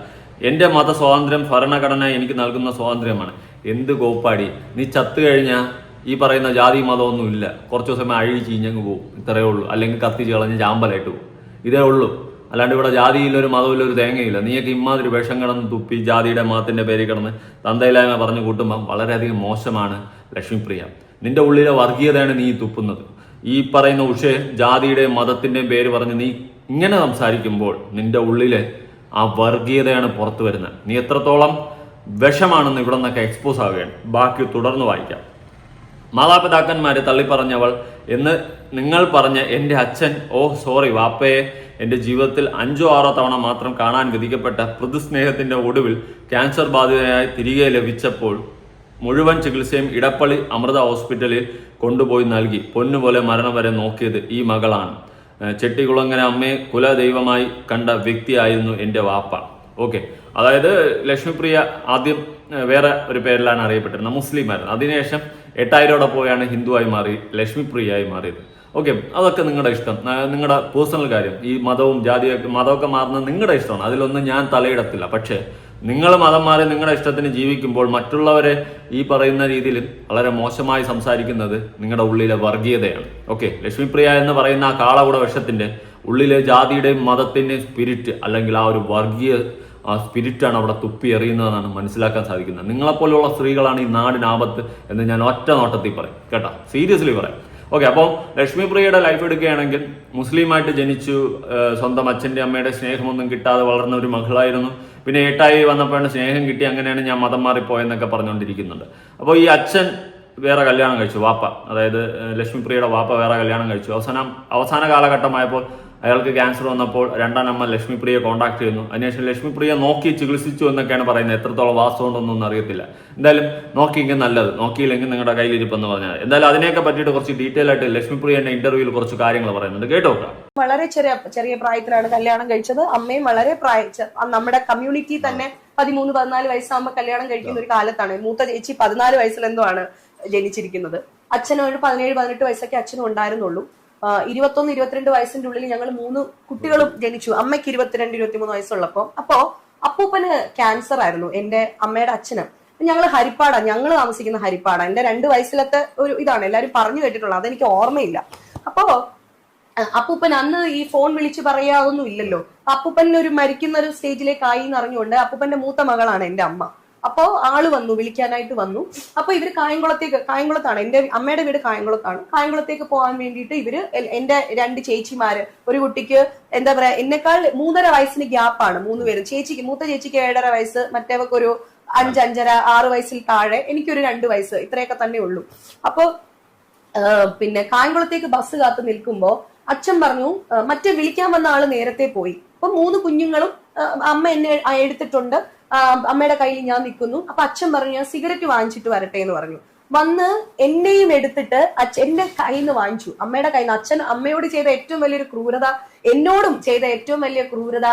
എൻ്റെ മത സ്വാതന്ത്ര്യം ഭരണഘടന എനിക്ക് നൽകുന്ന സ്വാതന്ത്ര്യമാണ്. എന്ത് കോപ്പാടി, നീ ചത്തു കഴിഞ്ഞാൽ ഈ പറയുന്ന ജാതി മതമൊന്നും ഇല്ല, കുറച്ച് ദിവസം അഴിച്ച് ചീഞ്ഞങ്ങ് പോകും, ഇത്രയേ ഉള്ളൂ. അല്ലെങ്കിൽ കത്തിച്ച് കളഞ്ഞ് ചാമ്പലായിട്ട് പോകും, ഇതേ ഉള്ളൂ. അല്ലാണ്ട് ഇവിടെ ജാതിയിലൊരു മതമില്ലൊരു തേങ്ങയില്ല. നീയൊക്കെ ഇമാതിരി വിഷം കിടന്ന് തുപ്പി ജാതിയുടെ മതത്തിന്റെ പേരിൽ കിടന്ന് തന്തയില്ലായ്മ പറഞ്ഞു കൂട്ടുമ്പം വളരെയധികം മോശമാണ് ലക്ഷ്മിപ്രിയ. നിന്റെ ഉള്ളിലെ വർഗീയതയാണ് നീ തുപ്പുന്നത്. ഈ പറയുന്ന ഉഷയെ ജാതിയുടെയും മതത്തിന്റെയും പേര് പറഞ്ഞ് നീ ഇങ്ങനെ സംസാരിക്കുമ്പോൾ നിന്റെ ഉള്ളിലെ ആ വർഗീയതയാണ് പുറത്തു വരുന്നത്. നീ എത്രത്തോളം വിഷമാണെന്ന് ഇവിടെ നിന്നൊക്കെ എക്സ്പോസ് ആവുകയാണ്. ബാക്കി തുടർന്ന് വായിക്കാം. മാതാപിതാക്കന്മാരെ തള്ളിപ്പറഞ്ഞവൾ എന്ന് നിങ്ങൾ പറഞ്ഞ എൻ്റെ അച്ഛൻ, ഓ സോറി വാപ്പയെ, എൻ്റെ ജീവിതത്തിൽ 5-6 തവണ മാത്രം കാണാൻ വിധിക്കപ്പെട്ട പ്രതിസ്നേഹത്തിൻ്റെ ഒടുവിൽ ക്യാൻസർ ബാധിതയായി തിരികെ ലഭിച്ചപ്പോൾ മുഴുവൻ ചികിത്സയും ഇടപ്പള്ളി അമൃത ഹോസ്പിറ്റലിൽ കൊണ്ടുപോയി നൽകി പൊന്നുപോലെ മരണം വരെ നോക്കിയത് ഈ മകളാണ്. ചെട്ടികുളങ്ങര അമ്മയെ കുലദൈവമായി കണ്ട വ്യക്തിയായിരുന്നു എൻ്റെ വാപ്പ. ഓക്കെ, അതായത് ലക്ഷ്മിപ്രിയ ആദ്യം വേറെ ഒരു പേരിലാണ് അറിയപ്പെട്ടിരുന്നത്, മുസ്ലിമായിരുന്നു. അതിനുശേഷം 8000 പോയാണ് ഹിന്ദുവായി മാറി, ലക്ഷ്മിപ്രിയയായി മാറിയത്. ഓക്കെ, അതൊക്കെ നിങ്ങളുടെ ഇഷ്ടം, നിങ്ങളുടെ പേഴ്സണൽ കാര്യം. ഈ മതവും ജാതിയൊക്കെ മതമൊക്കെ മാറുന്നത് നിങ്ങളുടെ ഇഷ്ടമാണ്, അതിലൊന്നും ഞാൻ തലയിടത്തില്ല. പക്ഷേ നിങ്ങൾ മതം മാറി നിങ്ങളുടെ ഇഷ്ടത്തിന് ജീവിക്കുമ്പോൾ മറ്റുള്ളവരെ ഈ പറയുന്ന രീതിയിൽ വളരെ മോശമായി സംസാരിക്കുന്നത് നിങ്ങളുടെ ഉള്ളിലെ വർഗീയതയാണ്. ഓക്കെ, ലക്ഷ്മിപ്രിയ എന്ന് പറയുന്ന ആ കാളകൂട വിഷത്തിന്റെ ഉള്ളിലെ ജാതിയുടെയും മതത്തിന്റെയും സ്പിരിറ്റ്, അല്ലെങ്കിൽ ആ ഒരു വർഗീയ ആ സ്പിരിറ്റാണ് അവിടെ തുപ്പി എറിയുന്നതെന്നാണ് മനസ്സിലാക്കാൻ സാധിക്കുന്നത്. നിങ്ങളെപ്പോലുള്ള സ്ത്രീകളാണ് ഈ നാടിനാപത്ത് എന്ന് ഞാൻ ഒറ്റ നോട്ടത്തിൽ പറയും കേട്ടോ, സീരിയസ്ലി പറയാം. ഓക്കെ, അപ്പോൾ ലക്ഷ്മിപ്രിയയുടെ ലൈഫ് എടുക്കുകയാണെങ്കിൽ മുസ്ലിമായിട്ട് ജനിച്ചു, സ്വന്തം അച്ഛൻ്റെ അമ്മയുടെ സ്നേഹമൊന്നും കിട്ടാതെ വളർന്ന ഒരു മകളായിരുന്നു. പിന്നെ 8 വന്നപ്പോഴാണ് സ്നേഹം കിട്ടി, അങ്ങനെയാണ് ഞാൻ മതം മാറിപ്പോയെന്നൊക്കെ പറഞ്ഞുകൊണ്ടിരിക്കുന്നുണ്ട്. അപ്പോൾ ഈ അച്ഛൻ വേറെ കല്യാണം കഴിച്ചു, വാപ്പ, അതായത് ലക്ഷ്മിപ്രിയയുടെ വാപ്പ വേറെ കല്യാണം കഴിച്ചു. അവസാന കാലഘട്ടമായപ്പോൾ അയാൾക്ക് ക്യാൻസർ വന്നപ്പോൾ രണ്ടാം അമ്മ ലക്ഷ്മിപ്രിയയെ കോൺടാക്ട് ചെയ്യുന്നു. അതിനുശേഷം ലക്ഷ്മിപ്രിയ നോക്കി ചികിത്സിച്ചു എന്നൊക്കെയാണ് പറയുന്നത്. എത്രത്തോളം വാസ്തവമുണ്ടൊന്നും അറിയത്തില്ല. എന്തായാലും നോക്കിയെങ്കിൽ നല്ലത്, നോക്കിയില്ലെങ്കിൽ നിങ്ങളുടെ കയ്യിലിരിപ്പെന്ന് പറഞ്ഞാൽ. എന്തായാലും അതിനെയൊക്കെ പറ്റിയിട്ട് കുറച്ച് ഡീറ്റെയിൽ ആയിട്ട് ലക്ഷ്മിപ്രിയന്റെ ഇന്റർവ്യൂവിൽ കുറച്ച് കാര്യങ്ങൾ പറയുന്നുണ്ട്, കേട്ടോ. വളരെ ചെറിയ പ്രായത്തിലാണ് കല്യാണം കഴിച്ചത്. അമ്മയും വളരെ നമ്മുടെ കമ്മ്യൂണിറ്റി തന്നെ 13-14 വയസ്സാകുമ്പോൾ കല്യാണം കഴിക്കുന്ന ഒരു കാലത്താണ്. മൂത്ത ചേച്ചി 14 വയസ്സിലെന്തോ ആണ് ജനിച്ചിരിക്കുന്നത്. അച്ഛനും ഒരു 17-18 വയസ്സൊക്കെ അച്ഛനും ഉണ്ടായിരുന്നുള്ളൂ. 21-22 വയസ്സിന്റെ ഉള്ളിൽ ഞങ്ങൾ 3 കുട്ടികളും ജനിച്ചു. അമ്മയ്ക്ക് 22-23 വയസ്സുള്ളപ്പോ. അപ്പോ അപ്പൂപ്പന് ക്യാൻസർ ആയിരുന്നു, എന്റെ അമ്മയുടെ അച്ഛന്. ഞങ്ങൾ ഞങ്ങൾ താമസിക്കുന്ന ഹരിപ്പാട. എന്റെ 2 വയസ്സിലത്തെ ഒരു ഇതാണ് എല്ലാവരും പറഞ്ഞു കേട്ടിട്ടുള്ളത്, അതെനിക്ക് ഓർമ്മയില്ല. അപ്പോ അപ്പൂപ്പൻ അന്ന് ഈ ഫോൺ വിളിച്ച് പറയാതൊന്നും ഇല്ലല്ലോ. അപ്പൂപ്പൻ ഒരു മരിക്കുന്ന ഒരു സ്റ്റേജിലേക്കായി എന്ന് അറിഞ്ഞുകൊണ്ട്, അപ്പൂപ്പന്റെ മൂത്ത മകളാണ് എന്റെ അമ്മ. അപ്പോ ആള് വന്നു, വിളിക്കാനായിട്ട് വന്നു. അപ്പൊ ഇവര് കായംകുളത്താണ്, എന്റെ അമ്മയുടെ വീട് കായംകുളത്താണ്. കായംകുളത്തേക്ക് പോകാൻ വേണ്ടിയിട്ട് ഇവര്, എന്റെ 2 ചേച്ചിമാര്, ഒരു കുട്ടിക്ക് എന്താ പറയാ എന്നെക്കാൾ 3.5 വയസ്സിന് ഗ്യാപ്പാണ് 3 പേരും. മൂത്ത ചേച്ചിക്ക് 7.5 വയസ്സ്, മറ്റേവർക്ക് ഒരു 5, 5.5, 6 വയസ്സിൽ താഴെ, എനിക്കൊരു 2 വയസ്സ്, ഇത്രയൊക്കെ തന്നെ ഉള്ളൂ. അപ്പൊ പിന്നെ കായംകുളത്തേക്ക് ബസ് കാത്ത് നിൽക്കുമ്പോ അച്ഛൻ പറഞ്ഞു മറ്റേ വിളിക്കാൻ വന്ന ആള് നേരത്തെ പോയി. അപ്പൊ 3 കുഞ്ഞുങ്ങളും അമ്മ എന്നെ എടുത്തിട്ടുണ്ട്, അമ്മയുടെ കയ്യിൽ ഞാൻ നിൽക്കുന്നു. അപ്പൊ അച്ഛൻ പറഞ്ഞു ഞാൻ സിഗരറ്റ് വാങ്ങിച്ചിട്ട് വരട്ടെ എന്ന് പറഞ്ഞു. വന്ന് എന്നെയും എടുത്തിട്ട് എന്റെ കയ്യിൽ നിന്ന് വാങ്ങിച്ചു, അമ്മയുടെ കയ്യിൽ നിന്ന്. അച്ഛൻ അമ്മയോട് ചെയ്ത ഏറ്റവും വലിയൊരു ക്രൂരത, എന്നോടും ചെയ്ത ഏറ്റവും വലിയ ക്രൂരത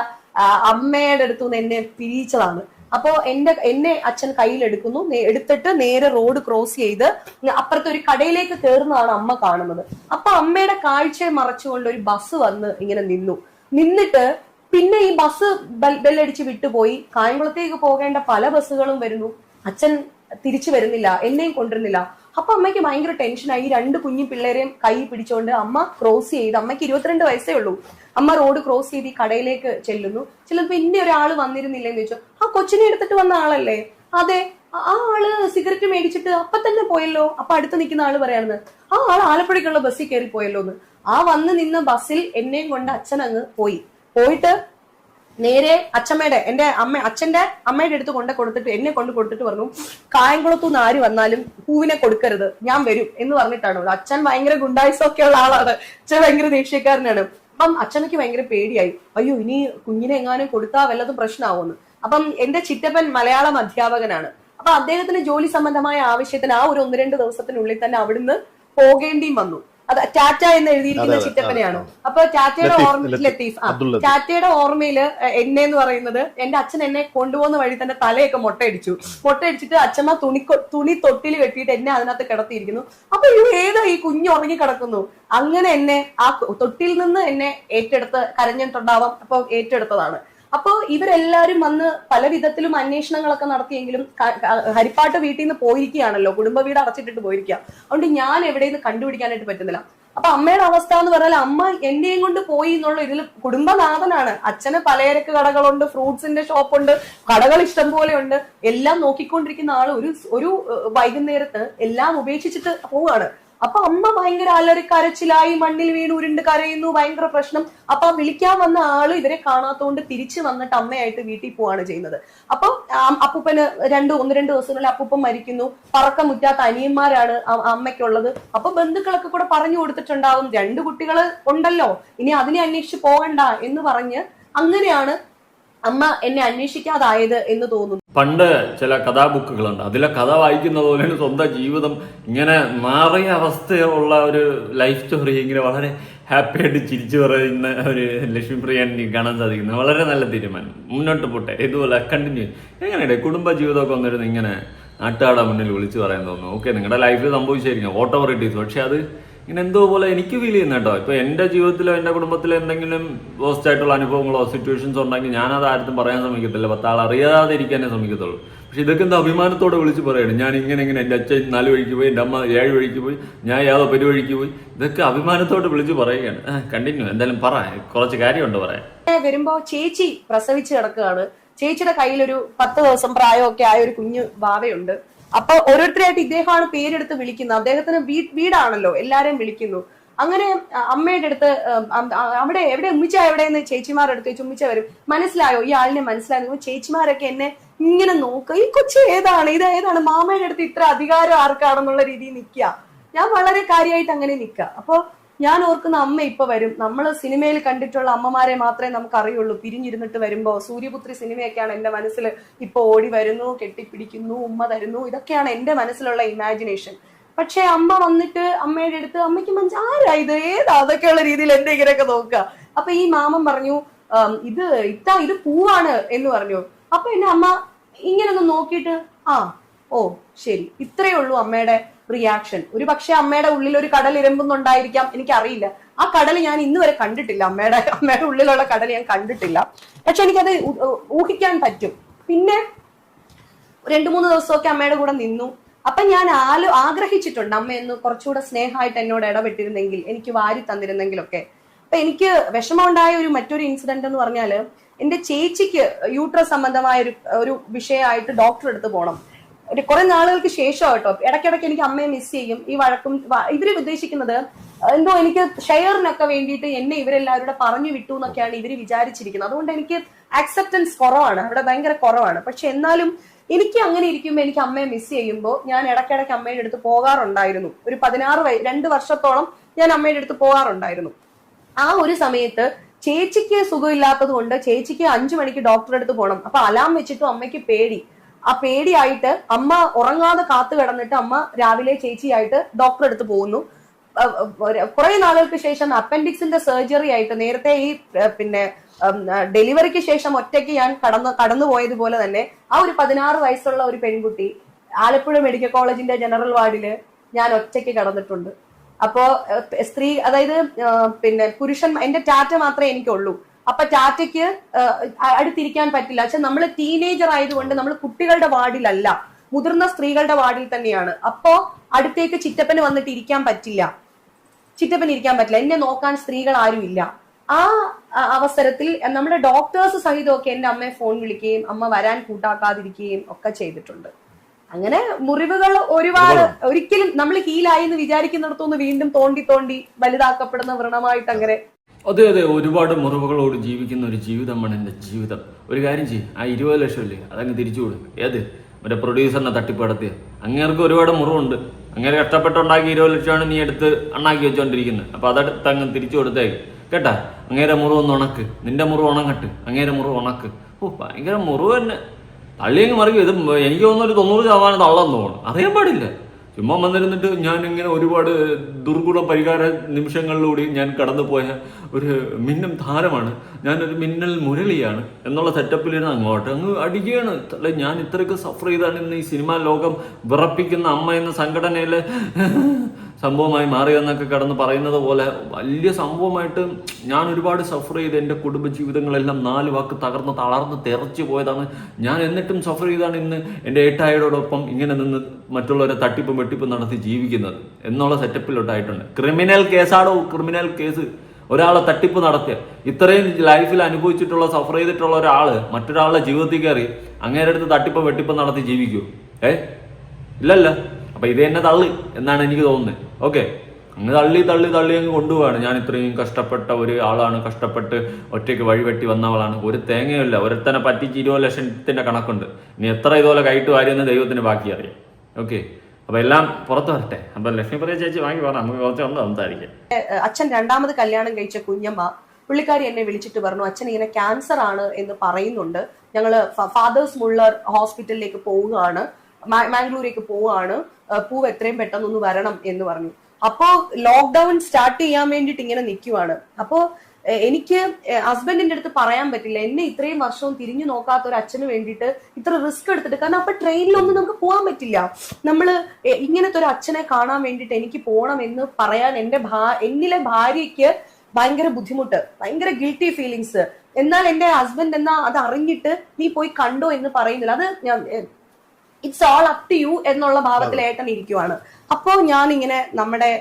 അമ്മയുടെ അടുത്തുനിന്ന് എന്നെ പിരിച്ചതാണ്. അപ്പോ എന്നെ അച്ഛൻ കയ്യിലെടുക്കുന്നു, എടുത്തിട്ട് നേരെ റോഡ് ക്രോസ് ചെയ്ത് അപ്പുറത്തെ ഒരു കടയിലേക്ക് കയറുന്നതാണ് അമ്മ കാണുന്നത്. അപ്പൊ അമ്മയുടെ കാഴ്ചയെ മറച്ചുകൊണ്ട് ഒരു ബസ് വന്ന് ഇങ്ങനെ നിന്നിട്ട് പിന്നെ ഈ ബസ് ബെല്ലടിച്ച് വിട്ടുപോയി. കായംകുളത്തേക്ക് പോകേണ്ട പല ബസ്സുകളും വരുന്നു. അച്ഛൻ തിരിച്ചു വരുന്നില്ല, എന്നെയും കൊണ്ടുവരുന്നില്ല. അപ്പൊ അമ്മയ്ക്ക് ഭയങ്കര ടെൻഷനായി. ഈ 2 കുഞ്ഞു പിള്ളേരെയും കൈ പിടിച്ചോണ്ട് അമ്മ ക്രോസ് ചെയ്ത്, അമ്മയ്ക്ക് 22 വയസ്സേ ഉള്ളൂ, അമ്മ റോഡ് ക്രോസ് ചെയ്ത് ഈ കടയിലേക്ക് ചെല്ലുന്നു. ചിലപ്പോ ഇന്ന ഒരാള് വന്നിരുന്നില്ലെന്ന് ചോദിച്ചു. ആ കൊച്ചിനെ എടുത്തിട്ട് വന്ന ആളല്ലേ? അതെ. ആ ആള് സിഗരറ്റ് മേടിച്ചിട്ട് അപ്പൊ തന്നെ പോയല്ലോ. അപ്പൊ അടുത്ത് നിൽക്കുന്ന ആള് പറയാണെന്ന്, ആ ആള് ആലപ്പുഴയ്ക്കുള്ള ബസ്സിൽ കയറി പോയല്ലോ എന്ന്. ആ വന്ന് നിന്ന ബസ്സിൽ എന്നെയും കൊണ്ട് അച്ഛൻ അങ്ങ് പോയിട്ട് നേരെ അച്ഛന്റെ അമ്മയുടെ അടുത്ത് കൊടുത്തിട്ട് എന്നെ കൊണ്ട് കൊടുത്തിട്ട് പറഞ്ഞു, കായംകുളത്തുനിന്ന് ആര് വന്നാലും പൂവിനെ കൊടുക്കരുത്, ഞാൻ വരും എന്ന് പറഞ്ഞിട്ടാണ്. അച്ഛൻ ഭയങ്കര ഗുണ്ടായിസൊക്കെ ഉള്ള ആളാണ്, അച്ഛൻ ഭയങ്കര ദേഷ്യക്കാരനാണ്. അപ്പം അച്ഛനക്ക് ഭയങ്കര പേടിയായി, അയ്യോ ഇനി കുഞ്ഞിനെ എങ്ങാനും കൊടുത്താ വല്ലതും പ്രശ്നമാവുമെന്ന്. അപ്പം എന്റെ ചിറ്റപ്പൻ മലയാളം അധ്യാപകനാണ്. അപ്പൊ അദ്ദേഹത്തിന് ജോലി സംബന്ധമായ ആവശ്യത്തിന് ആ ഒരു 1-2 ദിവസത്തിനുള്ളിൽ തന്നെ അവിടുന്ന് പോകേണ്ടിയും വന്നു. അത് ടാറ്റ എന്ന് എഴുതിയിരിക്കുന്ന ചിറ്റപ്പനെയാണ്. അപ്പൊ ടാറ്റയുടെ ടാറ്റയുടെ ഓർമ്മയില് എന്നെ എന്ന് പറയുന്നത്, എന്റെ അച്ഛൻ എന്നെ കൊണ്ടുപോകുന്ന വഴി തന്നെ തലയൊക്കെ മൊട്ടയടിച്ചിട്ട് അച്ഛമ്മ തുണി തൊട്ടിൽ കെട്ടിയിട്ട് എന്നെ അതിനകത്ത് കിടത്തിയിരിക്കുന്നു. അപ്പൊ ഏതാ ഈ കുഞ്ഞ് ഉറങ്ങി കിടക്കുന്നു. അങ്ങനെ എന്നെ ആ തൊട്ടിൽ നിന്ന് എന്നെ ഏറ്റെടുത്ത്, കരഞ്ഞിട്ടുണ്ടാവാം, അപ്പൊ ഏറ്റെടുത്തതാണ്. അപ്പോ ഇവരെല്ലാരും വന്ന് പല വിധത്തിലും അന്വേഷണങ്ങളൊക്കെ നടത്തിയെങ്കിലും ഹരിപ്പാട്ട് വീട്ടിൽ നിന്ന് പോയിരിക്കുകയാണല്ലോ, കുടുംബ വീട് അടച്ചിട്ടിട്ട് പോയിരിക്കുക. അതുകൊണ്ട് ഞാൻ എവിടെയെന്ന് കണ്ടുപിടിക്കാനായിട്ട് പറ്റുന്നില്ല. അപ്പൊ അമ്മയുടെ അവസ്ഥ എന്ന് പറഞ്ഞാൽ, അമ്മ എന്റെയും കൊണ്ട് പോയി എന്നുള്ള ഇതിൽ കുടുംബനാഥനാണ്. അച്ഛന് പലചരക്ക് കടകളുണ്ട്, ഫ്രൂട്ട്സിന്റെ ഷോപ്പുണ്ട്, കടകൾ ഇഷ്ടം പോലെ ഉണ്ട്. എല്ലാം നോക്കിക്കൊണ്ടിരിക്കുന്ന ആള് ഒരു വൈകുന്നേരത്ത് എല്ലാം ഉപേക്ഷിച്ചിട്ട് പോവാണ്. അപ്പൊ അമ്മ ഭയങ്കര അലറിക്കരച്ചിലായി, മണ്ണിൽ വീണ് ഉരുണ്ട് കരയുന്നു, ഭയങ്കര പ്രശ്നം. അപ്പൊ വിളിക്കാൻ വന്ന ആള് ഇവരെ കാണാത്തോണ്ട് തിരിച്ചു വന്നിട്ട് അമ്മയായിട്ട് വീട്ടിൽ പോവാണ് ചെയ്യുന്നത്. അപ്പൊ അപ്പൂപ്പന് 1-2 ദിവസങ്ങളിൽ അപ്പൂപ്പൻ മരിക്കുന്നു. പറക്കം മുറ്റാത്ത അനിയന്മാരാണ് അമ്മയ്ക്കുള്ളത്. അപ്പൊ ബന്ധുക്കളൊക്കെ കൂടെ പറഞ്ഞു കൊടുത്തിട്ടുണ്ടാവും, 2 കുട്ടികൾ ഉണ്ടല്ലോ, ഇനി അതിനെ അന്വേഷിച്ച് പോകണ്ട എന്ന് പറഞ്ഞ് അങ്ങനെയാണ് അമ്മ എന്നെ അന്വേഷിക്കാതായത് എന്ന് തോന്നുന്നു. പണ്ട് ചില കഥാബുക്കുകളുണ്ട്, അതിലെ കഥ വായിക്കുന്ന പോലെയാണ് സ്വന്തം ജീവിതം ഇങ്ങനെ മാറിയ അവസ്ഥയുള്ള ഒരു ലൈഫ് സ്റ്റോറി ഇങ്ങനെ വളരെ ഹാപ്പി ആയിട്ട് ചിരിച്ചു പറയുന്ന ഒരു ലക്ഷ്മിപ്രിയൻ കാണാൻ സാധിക്കുന്നത്. വളരെ നല്ല തീരുമാനം, മുന്നോട്ട് പോട്ടെ, ഇതുപോലെ കണ്ടിന്യൂ. എങ്ങനെയാണ് കുടുംബ ജീവിതമൊക്കെ വന്നിരുന്നു ഇങ്ങനെ നാട്ടുകാരുടെ മുന്നിൽ വിളിച്ചു പറയാൻ തോന്നുന്നു. ഓക്കെ, നിങ്ങളുടെ ലൈഫിൽ സംഭവിച്ചായിരിക്കും വാട്ട് എവർ ഇറ്റ് ഈസ്, പക്ഷെ അത് ഇങ്ങനെ എന്തോ പോലെ എനിക്ക് ഫീൽ ചെയ്യുന്ന കേട്ടോ. ഇപ്പൊ എന്റെ ജീവിതത്തിലോ എന്റെ കുടുംബത്തിലോ എന്തെങ്കിലും വേസ്റ്റ് ആയിട്ടുള്ള അനുഭവങ്ങളോ സിറ്റുവേഷൻസോ ഉണ്ടെങ്കിൽ ഞാനത് ആരും പറയാൻ ശ്രമിക്കത്തില്ല, 10 ആൾ അറിയാതെ ഇരിക്കാനേ ശ്രമിക്കത്തുള്ളൂ. പക്ഷെ ഇതൊക്കെ എന്താ അഭിമാനത്തോടെ വിളിച്ച് പറയണം, ഞാൻ ഇങ്ങനെ എൻ്റെ അച്ഛൻ 4 വഴിക്ക് പോയി, എൻ്റെ അമ്മ 7 വഴിക്ക് പോയി, ഞാൻ യാതോ പെരുവഴിക്ക് പോയി, ഇതൊക്കെ അഭിമാനത്തോടെ വിളിച്ച് പറയുകയാണ്. കണ്ടിന്യൂ, എന്തായാലും പറ, കുറച്ച് കാര്യമുണ്ട് പറയാൻ. വരുമ്പോ ചേച്ചി പ്രസവിച്ച് കിടക്കുകയാണ്. ചേച്ചിയുടെ കയ്യിൽ ഒരു 10 ദിവസം പ്രായമൊക്കെ ആയ ഒരു കുഞ്ഞു ബാവയുണ്ട്. അപ്പൊ ഓരോരുത്തരായിട്ട് ഇദ്ദേഹമാണ് പേരെടുത്ത് വിളിക്കുന്നത്. അദ്ദേഹത്തിന് വീടാണല്ലോ, എല്ലാരെയും വിളിക്കുന്നു. അങ്ങനെ അമ്മയുടെ അടുത്ത് അവിടെ എവിടെ ഉമ്മിച്ച എവിടെയെന്ന് ചേച്ചിമാരുടെ അടുത്ത് ഉമ്മിച്ച വരും, മനസ്സിലായോ ഈ ആളിനെ മനസ്സിലായോ? ചേച്ചിമാരൊക്കെ എന്നെ ഇങ്ങനെ നോക്കുക, ഈ കൊച്ചു ഏതാണ് മാമയുടെ അടുത്ത് ഇത്ര അധികാരം ആർക്കാണെന്നുള്ള രീതിയിൽ നിൽക്കുക. ഞാൻ വളരെ കാര്യമായിട്ട് അങ്ങനെ നിൽക്കുക. അപ്പൊ ഞാൻ ഓർക്കുന്ന അമ്മ ഇപ്പൊ വരും. നമ്മൾ സിനിമയിൽ കണ്ടിട്ടുള്ള അമ്മമാരെ മാത്രമേ നമുക്ക് അറിയുള്ളൂ. പിരിഞ്ഞിരുന്നിട്ട് വരുമ്പോ സൂര്യപുത്രി സിനിമയൊക്കെയാണ് എന്റെ മനസ്സിൽ ഇപ്പൊ ഓടി വരുന്നു, കെട്ടിപ്പിടിക്കുന്നു, ഉമ്മ തരുന്നു, ഇതൊക്കെയാണ് എന്റെ മനസ്സിലുള്ള ഇമാജിനേഷൻ. പക്ഷെ അമ്മ വന്നിട്ട് അമ്മയുടെ അടുത്ത് അമ്മയ്ക്ക് ആരാ ഇത്, ഏതാ, അതൊക്കെയുള്ള രീതിയിൽ എന്റെ ഇങ്ങനെയൊക്കെ നോക്കുക. അപ്പൊ ഈ മാമൻ പറഞ്ഞു, ഇത് പൂവാണ് എന്ന് പറഞ്ഞു. അപ്പൊ എന്റെ അമ്മ ഇങ്ങനെ ഒന്ന് നോക്കിയിട്ട് ഓ ശരി, ഇത്രയേ ഉള്ളൂ അമ്മയുടെ റിയാക്ഷൻ. ഒരു പക്ഷെ അമ്മയുടെ ഉള്ളിൽ ഒരു കടൽ ഇരമ്പുന്നുണ്ടായിരിക്കാം, എനിക്കറിയില്ല. ആ കടൽ ഞാൻ ഇന്ന് വരെ കണ്ടിട്ടില്ല, അമ്മയുടെ ഉള്ളിലുള്ള കടൽ ഞാൻ കണ്ടിട്ടില്ല. പക്ഷെ എനിക്കത് ഊഹിക്കാൻ പറ്റും. പിന്നെ 2-3 ദിവസമൊക്കെ അമ്മയുടെ കൂടെ നിന്നു. അപ്പൊ ഞാൻ ആഗ്രഹിച്ചിട്ടുണ്ട് അമ്മയെന്ന് കുറച്ചുകൂടെ സ്നേഹമായിട്ട് എന്നോട് ഇടപെട്ടിരുന്നെങ്കിൽ, എനിക്ക് വാരി തന്നിരുന്നെങ്കിലൊക്കെ. അപ്പൊ എനിക്ക് വിഷമമുണ്ടായ മറ്റൊരു ഇൻസിഡന്റ് എന്ന് പറഞ്ഞാല്, എന്റെ ചേച്ചിക്ക് യൂട്രസ് സംബന്ധമായ ഒരു വിഷയമായിട്ട് ഡോക്ടറെ അടുത്ത് പോകണം. കുറെ നാളുകൾക്ക് ശേഷം കേട്ടോ. ഇടയ്ക്കിടയ്ക്ക് എനിക്ക് അമ്മയെ മിസ് ചെയ്യും. ഈ വഴക്കും ഇവര് ഉദ്ദേശിക്കുന്നത് എന്തോ എനിക്ക് ഷെയറിനൊക്കെ വേണ്ടിയിട്ട് എന്നെ ഇവരെല്ലാവരുടെ പറഞ്ഞു വിട്ടു എന്നൊക്കെയാണ് ഇവര് വിചാരിച്ചിരിക്കുന്നത്. അതുകൊണ്ട് എനിക്ക് ആക്സെപ്റ്റൻസ് കുറവാണ്, അവിടെ ഭയങ്കര കുറവാണ്. പക്ഷെ എന്നാലും എനിക്ക് അങ്ങനെ ഇരിക്കുമ്പോൾ എനിക്ക് അമ്മയെ മിസ് ചെയ്യുമ്പോൾ ഞാൻ ഇടയ്ക്കിടയ്ക്ക് അമ്മയുടെ അടുത്ത് പോകാറുണ്ടായിരുന്നു. ഒരു 2 വർഷത്തോളം ഞാൻ അമ്മയുടെ അടുത്ത് പോകാറുണ്ടായിരുന്നു. ആ ഒരു സമയത്ത് ചേച്ചിക്ക് സുഖമില്ലാത്തത് കൊണ്ട് ചേച്ചിക്ക് 5 മണിക്ക് ഡോക്ടറെ അടുത്ത് പോകണം. അപ്പൊ അലാം വെച്ചിട്ടും അമ്മയ്ക്ക് പേടി. ആ പേടിയായിട്ട് അമ്മ ഉറങ്ങാതെ കാത്തു കിടന്നിട്ട് അമ്മ രാവിലെ ചേച്ചിയായിട്ട് ഡോക്ടറെ അടുത്ത് പോകുന്നു. കുറെ നാളുകൾക്ക് ശേഷം അപ്പൻഡിക്സിന്റെ സർജറി ആയിട്ട്, നേരത്തെ ഈ ഡെലിവറിക്ക് ശേഷം ഒറ്റയ്ക്ക് ഞാൻ കടന്നു പോയതുപോലെ തന്നെ ആ ഒരു 16 വയസ്സുള്ള ഒരു പെൺകുട്ടി ആലപ്പുഴ മെഡിക്കൽ കോളേജിന്റെ ജനറൽ വാർഡില് ഞാൻ ഒറ്റയ്ക്ക് കിടന്നിട്ടുണ്ട്. അപ്പോ സ്ത്രീ, അതായത് പുരുഷൻ, എന്റെ ടാറ്റ മാത്രമേ എനിക്കുള്ളൂ. അപ്പൊ ടാറ്റയ്ക്ക് അടുത്തിരിക്കാൻ പറ്റില്ല. പക്ഷെ നമ്മൾ ടീനേജർ ആയതുകൊണ്ട് നമ്മൾ കുട്ടികളുടെ വാർഡിലല്ല, മുതിർന്ന സ്ത്രീകളുടെ വാർഡിൽ തന്നെയാണ്. അപ്പോ അടുത്തേക്ക് ചിറ്റപ്പന് വന്നിട്ട് ഇരിക്കാൻ പറ്റില്ല, എന്നെ നോക്കാൻ സ്ത്രീകൾ ആരും ഇല്ല. ആ അവസരത്തിൽ നമ്മുടെ ഡോക്ടേഴ്സ് സഹിതമൊക്കെ എന്റെ അമ്മയെ ഫോൺ വിളിക്കുകയും അമ്മ വരാൻ കൂട്ടാക്കാതിരിക്കുകയും ഒക്കെ ചെയ്തിട്ടുണ്ട്. അങ്ങനെ മുറിവുകൾ ഒരുപാട്, ഒരിക്കലും നമ്മൾ ഹീലായി എന്ന് വിചാരിക്കുന്നിടത്തുനിന്ന് വീണ്ടും തോണ്ടി തോണ്ടി വലുതാക്കപ്പെടുന്ന വ്രണമായിട്ട് അങ്ങനെ. അതെ അതെ, ഒരുപാട് മുറിവുകളോട് ജീവിക്കുന്ന ഒരു ജീവിതമാണ് എൻ്റെ ജീവിതം. ഒരു കാര്യം ചെയ്യും, ആ 20 ലക്ഷം ഇല്ലേ അതങ്ങ് തിരിച്ചു കൊടുക്കും. ഏത് മറ്റേ പ്രൊഡ്യൂസറിനെ തട്ടിപ്പടത്തിയ അങ്ങേർക്ക് ഒരുപാട് മുറിവുണ്ട്. അങ്ങനെ കഷ്ടപ്പെട്ടുണ്ടാക്കി 20 ലക്ഷമാണ് നീ എടുത്ത് അണ്ണാക്കി വെച്ചോണ്ടിരിക്കുന്നത്. അപ്പൊ അതെടുത്ത് അങ്ങ് തിരിച്ചു കൊടുത്തേക്ക് കേട്ടാ. അങ്ങേരെ മുറിവൊന്ന് ഉണക്ക്, നിന്റെ മുറിവ് ഉണങ്ങട്ട്, അങ്ങേരെ മുറിവ് ഉണക്ക്. ഓ ഭയങ്കര മുറിവ് തന്നെ, തള്ളിയങ്ങ് മറിക്കും. ഇത് എനിക്ക് തോന്നുന്നു ഒരു 90% തള്ളെന്ന് തോന്നുന്നു. അറിയാൻ പാടില്ല. ചുമ്മാ വന്നിരുന്നിട്ട് ഞാൻ ഇങ്ങനെ ഒരുപാട് ദുർഗുണ പരിഹാര നിമിഷങ്ങളിലൂടെ ഞാൻ കടന്നുപോയ ഒരു മിന്നും താരമാണ്, ഞാനൊരു മിന്നൽ മുരളിയാണ് എന്നുള്ള സെറ്റപ്പിലിരുന്ന് അങ്ങോട്ട് അങ്ങ് അടിക്കുകയാണ്. അല്ലെ ഞാൻ ഇത്രയൊക്കെ സഫർ ചെയ്താണ് ഇന്ന് ഈ സിനിമാ ലോകം വിറപ്പിക്കുന്ന അമ്മ എന്ന സംഘടനയിലെ സംഭവമായി മാറിയെന്നൊക്കെ കടന്ന് പറയുന്നത് പോലെ വലിയ സംഭവമായിട്ട് ഞാൻ ഒരുപാട് സഫർ ചെയ്ത് എൻ്റെ കുടുംബ ജീവിതങ്ങളെല്ലാം 4 വാക്ക് തകർന്ന് തളർന്ന് തെറച്ചു പോയതാണ് ഞാൻ. എന്നിട്ടും സഫർ ചെയ്താണ് ഇന്ന് എൻ്റെ ഏട്ടായയോടൊപ്പം ഇങ്ങനെ നിന്ന് മറ്റുള്ളവരെ തട്ടിപ്പും വെട്ടിപ്പും നടത്തി ജീവിക്കുന്നത് എന്നുള്ള സെറ്റപ്പിലോട്ടായിട്ടുണ്ട്. ക്രിമിനൽ കേസാണോ, ക്രിമിനൽ കേസ്. ഒരാളെ തട്ടിപ്പ് നടത്തിയ ഇത്രയും ലൈഫിൽ അനുഭവിച്ചിട്ടുള്ള സഫർ ചെയ്തിട്ടുള്ള ഒരാള് മറ്റൊരാളുടെ ജീവിതത്തിൽ കയറി അങ്ങേരുടെ അടുത്ത് തട്ടിപ്പ് വെട്ടിപ്പ് നടത്തി ജീവിക്കൂ? ഇല്ലല്ല. അപ്പൊ ഇത് തന്നെ തള്ളി എന്നാണ് എനിക്ക് തോന്നുന്നത്. ഓക്കെ, അങ്ങ് തള്ളി അങ്ങ് കൊണ്ടുപോവാണ്. ഞാൻ ഇത്രയും കഷ്ടപ്പെട്ട ഒരു ആളാണ്, കഷ്ടപ്പെട്ട് ഒറ്റയ്ക്ക് വഴിവെട്ടി വന്നവളാണ്, ഒരു തേങ്ങയില്ല, ഒരുത്തനെ പറ്റിച്ച് 20 ലക്ഷത്തിന്റെ കണക്കുണ്ട്. ഇനി എത്ര ഇതുപോലെ കൈട്ട് വാരിയെന്ന് ദൈവത്തിന് ബാക്കി അറിയാം. ഓക്കെ, അപ്പൊ എല്ലാം പുറത്തു വരട്ടെ. അപ്പൊ ലക്ഷ്മിപ്രിയ ചേച്ചി വാങ്ങി പറഞ്ഞ നമുക്ക് കുറച്ച് ഒന്ന് സംസാരിക്കാം. അച്ഛൻ 2ാമത് കല്യാണം കഴിച്ച കുഞ്ഞമ്മ പുള്ളിക്കാരി എന്നെ വിളിച്ചിട്ട് പറഞ്ഞു, അച്ഛൻ ഇങ്ങനെ ക്യാൻസർ ആണ് എന്ന് പറയുന്നുണ്ട്, ഞങ്ങള് ഫാദേഴ്സ് മുള്ളർ ഹോസ്പിറ്റലിലേക്ക് പോവുകയാണ്, മാംഗ്ലൂരേക്ക് പോവാണ്, പൂവ് എത്രയും പെട്ടെന്നൊന്ന് വരണം എന്ന് പറഞ്ഞു. അപ്പോ ലോക്ക്ഡൌൺ സ്റ്റാർട്ട് ചെയ്യാൻ വേണ്ടിട്ട് ഇങ്ങനെ നിൽക്കുവാണ്. അപ്പോ എനിക്ക് ഹസ്ബൻഡിന്റെ അടുത്ത് പറയാൻ പറ്റില്ല, എന്നെ ഇത്രയും വർഷവും തിരിഞ്ഞു നോക്കാത്ത ഒരു അച്ഛന് വേണ്ടിയിട്ട് ഇത്ര റിസ്ക് എടുത്തിട്ട്. കാരണം അപ്പൊ ട്രെയിനിലൊന്നും നമുക്ക് പോകാൻ പറ്റില്ല. നമ്മള് ഇങ്ങനത്തെ ഒരു അച്ഛനെ കാണാൻ വേണ്ടിയിട്ട് എനിക്ക് പോകണം എന്ന് പറയാൻ എന്നിലെ ഭാര്യയ്ക്ക് ഭയങ്കര ബുദ്ധിമുട്ട്, ഭയങ്കര ഗിൽറ്റി ഫീലിങ്സ്. എന്നാൽ എന്റെ ഹസ്ബൻഡ് എന്നാ അത് അറിഞ്ഞിട്ട് നീ പോയി കണ്ടോ എന്ന് പറയുന്നില്ല. അത് ഞാൻ it's all up to you എന്നുള്ള ഭാവത്തിൽ ഏട്ടൻ ഇരിക്കുവാണ്. അപ്പോ ഞാൻ ഇങ്ങനെ നമ്മുടെ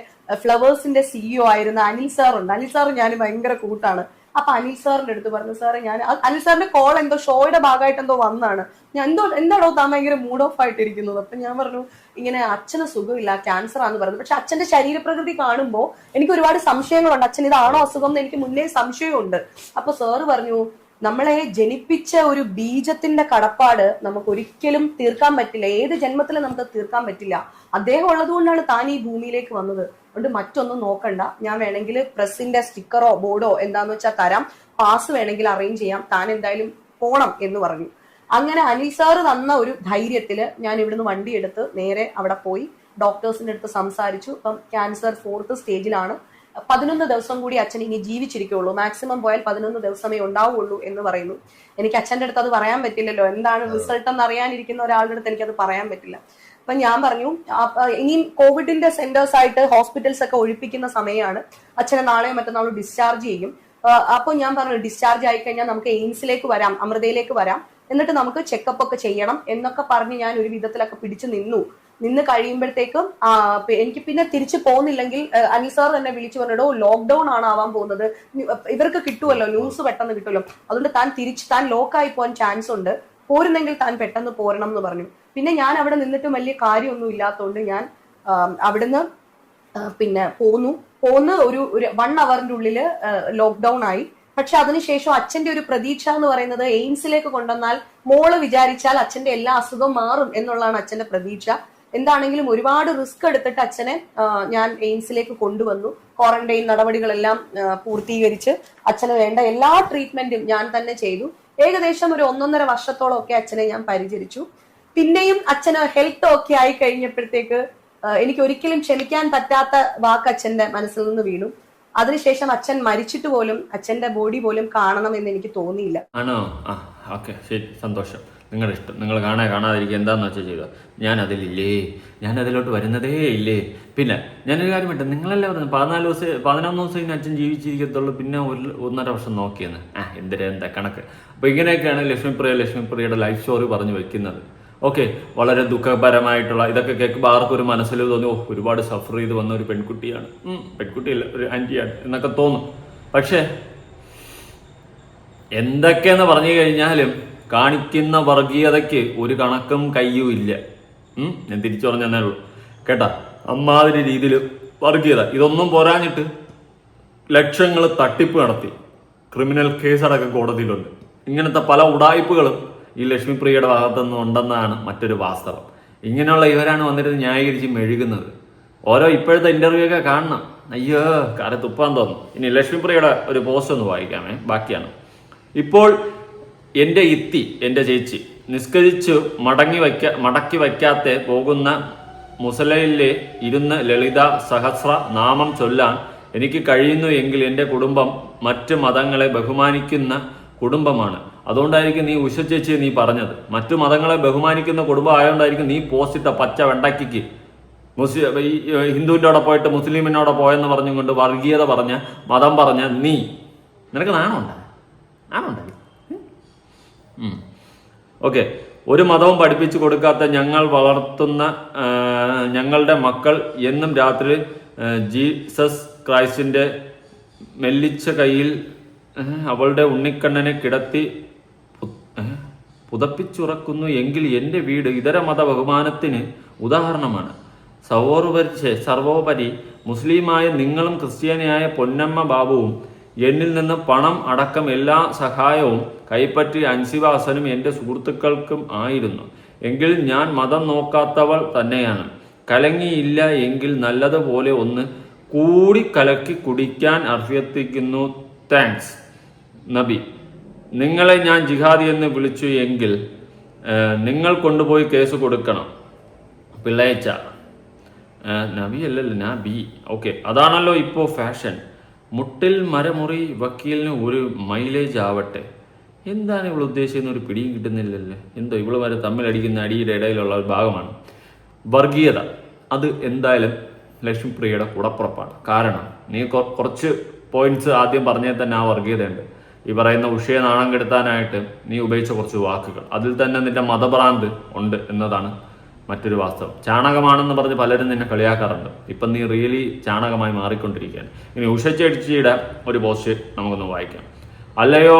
ഫ്ലവേഴ്സിന്റെ CEO ആയിരുന്ന അനിൽ സാർ ഉണ്ട്, അനിൽ സാർ ഞാൻ ഭയങ്കര കൂട്ടാണ്. അപ്പൊ അനിൽ സാറിന്റെ അടുത്ത് പറഞ്ഞു, സാറേ ഞാൻ അനിൽ സാറിന്റെ കോൾ എന്തോ ഷോയുടെ ഭാഗമായിട്ട് എന്തോ വന്നാണ്, ഞാൻ എന്താണോ താൻ ഭയങ്കര മൂഡ് ഓഫ് ആയിട്ടിരിക്കുന്നത്. അപ്പൊ ഞാൻ പറഞ്ഞു ഇങ്ങനെ അച്ഛന് സുഖമില്ല, ക്യാൻസർ ആണെന്ന് പറഞ്ഞു. പക്ഷെ അച്ഛന്റെ ശരീരപ്രകൃതി കാണുമ്പോൾ എനിക്ക് ഒരുപാട് സംശയങ്ങളുണ്ട്, അച്ഛൻ ഇതാണോ അസുഖം എന്ന് എനിക്ക് മുന്നേ സംശയമുണ്ട്. അപ്പൊ സാറ് പറഞ്ഞു, നമ്മളെ ജനിപ്പിച്ച ഒരു ബീജത്തിന്റെ കടപ്പാട് നമുക്ക് ഒരിക്കലും തീർക്കാൻ പറ്റില്ല, ഏത് ജന്മത്തിലും നമുക്ക് തീർക്കാൻ പറ്റില്ല. അദ്ദേഹം ഉള്ളത് കൊണ്ടാണ് താൻ ഈ ഭൂമിയിലേക്ക് വന്നത്. അതുകൊണ്ട് മറ്റൊന്നും നോക്കണ്ട, ഞാൻ വേണമെങ്കിൽ പ്രസിന്റെ സ്റ്റിക്കറോ ബോർഡോ എന്താന്ന് വെച്ചാൽ തരാം, പാസ് വേണമെങ്കിൽ അറേഞ്ച് ചെയ്യാം, താൻ എന്തായാലും പോണം എന്ന് പറഞ്ഞു. അങ്ങനെ അനിൽ സാറ് തന്ന ഒരു ധൈര്യത്തില് ഞാൻ ഇവിടുന്ന് വണ്ടി എടുത്ത് നേരെ അവിടെ പോയി ഡോക്ടേഴ്സിന്റെ അടുത്ത് സംസാരിച്ചു. ഇപ്പം ക്യാൻസർ 4th സ്റ്റേജിലാണ്, 11 ദിവസം കൂടി അച്ഛൻ ഇനി ജീവിച്ചിരിക്കുള്ളൂ, മാക്സിമം പോയാൽ 11 ദിവസമേ ഉണ്ടാവുള്ളൂ എന്ന് പറയുന്നു. എനിക്ക് അച്ഛൻ്റെ അടുത്ത് അത് പറയാൻ പറ്റില്ലല്ലോ, എന്താണ് റിസൾട്ട് എന്ന് അറിയാനിരിക്കുന്ന ഒരാളുടെ അടുത്ത് എനിക്കത് പറയാൻ പറ്റില്ല. അപ്പൊ ഞാൻ പറഞ്ഞു, ഇനിയും കോവിഡിന്റെ സെന്റേഴ്സ് ആയിട്ട് ഹോസ്പിറ്റൽസ് ഒക്കെ ഒഴിപ്പിക്കുന്ന സമയമാണ്, അച്ഛനെ നാളെയോ മറ്റന്നാളോ ഡിസ്ചാർജ് ചെയ്യും. അപ്പൊ ഞാൻ പറഞ്ഞു, ഡിസ്ചാർജ് ആയി കഴിഞ്ഞാൽ നമുക്ക് എയിംസിലേക്ക് വരാം, അമൃതയിലേക്ക് വരാം, എന്നിട്ട് നമുക്ക് ചെക്കപ്പ് ഒക്കെ ചെയ്യണം എന്നൊക്കെ പറഞ്ഞ് ഞാൻ ഒരു വിധത്തിലൊക്കെ പിടിച്ചു നിന്ന് കഴിയുമ്പോഴത്തേക്കും എനിക്ക് പിന്നെ തിരിച്ചു പോകുന്നില്ലെങ്കിൽ അനിൽ സാർ തന്നെ വിളിച്ചു പറഞ്ഞിടോ ലോക്ക്ഡൌൺ ആണ് ആവാൻ പോകുന്നത്, ഇവർക്ക് കിട്ടുമല്ലോ ന്യൂസ് പെട്ടെന്ന് കിട്ടുമല്ലോ, അതുകൊണ്ട് താൻ ലോക്കായി പോകാൻ ചാൻസ് ഉണ്ട്, പോരുന്നെങ്കിൽ താൻ പെട്ടെന്ന് പോരണം എന്ന് പറഞ്ഞു. പിന്നെ ഞാൻ അവിടെ നിന്നിട്ട് വലിയ കാര്യമൊന്നും ഇല്ലാത്തതുകൊണ്ട് ഞാൻ അവിടുന്ന് പിന്നെ പോന്ന് ഒരു 1 അവറിന്റെ ഉള്ളില് ലോക്ക്ഡൌൺ ആയി. പക്ഷെ അതിനുശേഷം അച്ഛന്റെ ഒരു പ്രതീക്ഷ എന്ന് പറയുന്നത് എയിംസിലേക്ക് കൊണ്ടുവന്നാൽ മോള് വിചാരിച്ചാൽ അച്ഛന്റെ എല്ലാ അസുഖവും മാറും എന്നുള്ളതാണ് അച്ഛന്റെ പ്രതീക്ഷ. എന്താണെങ്കിലും ഒരുപാട് റിസ്ക് എടുത്തിട്ട് അച്ഛനെ ഞാൻ എയിംസിലേക്ക് കൊണ്ടുവന്നു. ക്വാറന്റൈൻ നടപടികളെല്ലാം പൂർത്തീകരിച്ച് അച്ഛന് വേണ്ട എല്ലാ ട്രീറ്റ്മെന്റും ഞാൻ തന്നെ ചെയ്തു. ഏകദേശം ഒരു 1.5 വർഷത്തോളം ഒക്കെ അച്ഛനെ ഞാൻ പരിചരിച്ചു. പിന്നെയും അച്ഛന് ഹെൽത്ത് ഒക്കെ ആയി കഴിഞ്ഞപ്പോഴത്തേക്ക് എനിക്ക് ഒരിക്കലും ക്ഷമിക്കാൻ പറ്റാത്ത വാക്ക് അച്ഛന്റെ മനസ്സിൽ നിന്ന് വീണു. അതിനുശേഷം അച്ഛൻ മരിച്ചിട്ട് പോലും അച്ഛന്റെ ബോഡി പോലും കാണണമെന്ന് എനിക്ക് തോന്നിയില്ല. ആണോ? ഓക്കെ, ശരി, സന്തോഷം. നിങ്ങളുടെ ഇഷ്ടം, നിങ്ങൾ കാണാതിരിക്കുക എന്താണെന്ന് വെച്ചാൽ ചെയ്തോ. ഞാൻ അതിലോട്ട് വരുന്നതേ ഇല്ലേ. പിന്നെ ഞാനൊരു കാര്യം പറ്റും, നിങ്ങളല്ലേ പറഞ്ഞു 11 ദിവസം ഇനി അച്ഛൻ ജീവിച്ചിരിക്കത്തുള്ളൂ, പിന്നെ 1.5 വർഷം നോക്കിയെന്ന്. എന്താ കണക്ക്. അപ്പോൾ ഇങ്ങനെയൊക്കെയാണ് ലക്ഷ്മിപ്രിയയുടെ ലൈഫ് സ്റ്റോറി പറഞ്ഞു വെക്കുന്നത്. ഓക്കെ, വളരെ ദുഃഖപരമായിട്ടുള്ള ഇതൊക്കെ കേൾക്കുമ്പോൾ ആർക്കൊരു മനസ്സിൽ തോന്നി, ഓ ഒരുപാട് സഫർ ചെയ്ത് വന്ന ഒരു പെൺകുട്ടിയാണ്, പെൺകുട്ടിയല്ല ഒരു ആൻറ്റിയാണ് എന്നൊക്കെ തോന്നും. പക്ഷേ എന്തൊക്കെയെന്ന് പറഞ്ഞു കഴിഞ്ഞാലും കാണിക്കുന്ന വർഗീയതയ്ക്ക് ഒരു കണക്കും കയ്യും ഇല്ല. ഞാൻ തിരിച്ചു പറഞ്ഞു തന്നേ ഉള്ളൂ കേട്ടാ. അമ്മാതിരി രീതിയിൽ വർഗീയത. ഇതൊന്നും പോരാഞ്ഞിട്ട് ലക്ഷങ്ങൾ തട്ടിപ്പ് നടത്തി ക്രിമിനൽ കേസടക്കം കോടതിയിലുണ്ട്. ഇങ്ങനത്തെ പല ഉടായ്പകളും ഈ ലക്ഷ്മിപ്രിയയുടെ ഭാഗത്തുനിന്ന് ഉണ്ടെന്നാണ് മറ്റൊരു വാസ്തവം. ഇങ്ങനെയുള്ള ഇവരാണ് വന്നിട്ട് ന്യായീകരിച്ച് മെഴുകുന്നത്. ഓരോ ഇപ്പോഴത്തെ ഇന്റർവ്യൂ ഒക്കെ കാണണം, അയ്യോ കാരെ തുപ്പാൻ തോന്നും. ഇനി ലക്ഷ്മിപ്രിയയുടെ ഒരു പോസ്റ്റ് ഒന്ന് വായിക്കാമേ, ബാക്കിയാണ്. ഇപ്പോൾ എൻ്റെ ചേച്ചി നിസ്കരിച്ചു മടക്കി വയ്ക്കാതെ പോകുന്ന മുസലയിലെ ഇരുന്ന് ലളിത സഹസ്ര നാമം ചൊല്ലാൻ എനിക്ക് കഴിയുന്നു എങ്കിൽ എൻ്റെ കുടുംബം മറ്റ് മതങ്ങളെ ബഹുമാനിക്കുന്ന കുടുംബമാണ്. അതുകൊണ്ടായിരിക്കും നീ ഉഷ ചേച്ചി നീ പറഞ്ഞത്. മറ്റു മതങ്ങളെ ബഹുമാനിക്കുന്ന കുടുംബം ആയതുകൊണ്ടായിരിക്കും നീ പോസ്റ്റിട്ട പച്ച വെണ്ടയ്ക്ക് ഹിന്ദുവിൻ്റെ അവിടെ പോയിട്ട് മുസ്ലിമിനോടെ പോയെന്ന് പറഞ്ഞുകൊണ്ട് വർഗീയത പറഞ്ഞ മതം പറഞ്ഞ നീ, നിനക്ക് നാണമുണ്ടായി? ഓക്കെ, ഒരു മതവും പഠിപ്പിച്ചു കൊടുക്കാത്ത ഞങ്ങൾ വളർത്തുന്ന ഞങ്ങളുടെ മക്കൾ എന്നും രാത്രി ജീസസ് ക്രൈസ്റ്റിന്റെ മെല്ലിച്ച കയ്യിൽ അവളുടെ ഉണ്ണിക്കണ്ണനെ കിടത്തി പുതപ്പിച്ചുറക്കുന്നു എങ്കിൽ എൻ്റെ വീട് ഇതര മത ബഹുമാനത്തിന് ഉദാഹരണമാണ്. സർവോപരി മുസ്ലിമായ നിങ്ങളും ക്രിസ്ത്യാനിയായ പൊന്നമ്മ ബാബുവും എന്നിൽ നിന്ന് പണം അടക്കം എല്ലാ സഹായവും കൈപ്പറ്റി അൻസിവാസനും എൻ്റെ സുഹൃത്തുക്കൾക്കും ആയിരുന്നു. എങ്കിൽ ഞാൻ മതം നോക്കാത്തവൾ തന്നെയാണ്. കലങ്ങിയില്ല എങ്കിൽ നല്ലതുപോലെ ഒന്ന് കൂടി കലക്കി കുടിക്കാൻ അഭ്യർത്ഥിക്കുന്നു. താങ്ക്സ് നബി. നിങ്ങളെ ഞാൻ ജിഹാദി എന്ന് വിളിച്ചു എങ്കിൽ നിങ്ങൾ കൊണ്ടുപോയി കേസ് കൊടുക്കണം. പിള്ളേച്ച നബി അല്ലല്ലോ, നബി. ഓക്കെ, അതാണല്ലോ ഇപ്പോൾ ഫാഷൻ. മുട്ടിൽ മരമുറി വക്കീലിന് ഒരു മൈലേജ് ആവട്ടെ. എന്താണ് ഇവൾ ഉദ്ദേശിക്കുന്ന ഒരു പിടിയും കിട്ടുന്നില്ലല്ലേ? എന്തോ ഇവളുമാരെ തമ്മിലടിക്കുന്ന അടിയുടെ ഇടയിലുള്ള ഒരു ഭാഗമാണ് വർഗീയത. അത് എന്തായാലും ലക്ഷ്മിപ്രിയയുടെ കുടപ്പുറപ്പാണ്. കാരണം നീ കുറച്ച് പോയിന്റ്സ് ആദ്യം പറഞ്ഞാൽ തന്നെ ആ വർഗീയതയുണ്ട്. ഈ പറയുന്ന ഉഷയെ നാണം കെടുത്താനായിട്ട് നീ ഉപയോഗിച്ച കുറച്ച് വാക്കുകൾ, അതിൽ തന്നെ നിന്റെ മതഭ്രാന്ത് ഉണ്ട് എന്നതാണ് മറ്റൊരു വാസ്തവം. ചാണകമാണെന്ന് പറഞ്ഞ് പലരും നിന്നെ കളിയാക്കാറുണ്ട്. ഇപ്പം നീ റിയലി ചാണകമായി മാറിക്കൊണ്ടിരിക്കുകയാണ്. ഇനി ഉഷ ചേച്ചിയുടെ ഒരു പോസ്റ്റ് നമുക്കൊന്ന് വായിക്കാം. അല്ലയോ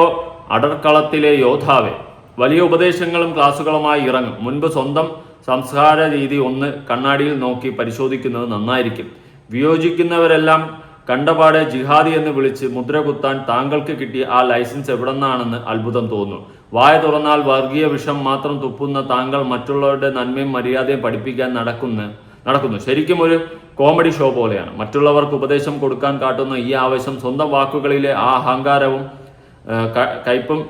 അടർക്കളത്തിലെ യോദ്ധാവെ, വലിയ ഉപദേശങ്ങളും ക്ലാസുകളുമായി ഇറങ്ങും മുൻപ് സ്വന്തം സംസ്കാര രീതി ഒന്ന് കണ്ണാടിയിൽ നോക്കി പരിശോധിക്കുന്നത് നന്നായിരിക്കും. വിയോജിക്കുന്നവരെല്ലാം കണ്ടപാടെ ജിഹാദി എന്ന് വിളിച്ച് മുദ്ര കുത്താൻ താങ്കൾക്ക് കിട്ടിയ ആ ലൈസൻസ് എവിടെന്നാണെന്ന് അത്ഭുതം തോന്നുന്നു. വായ തുറന്നാൽ വർഗീയ വിഷം മാത്രം തുപ്പുന്ന താങ്കൾ മറ്റുള്ളവരുടെ നന്മയും മര്യാദയും പഠിപ്പിക്കാൻ നടക്കുന്നു. ശരിക്കും ഒരു കോമഡി ഷോ പോലെയാണ്. മറ്റുള്ളവർക്ക് ഉപദേശം കൊടുക്കാൻ കാട്ടുന്ന ഈ ആവേശം സ്വന്തം വാക്കുകളിലെ ആ അഹങ്കാരവും കയ്പും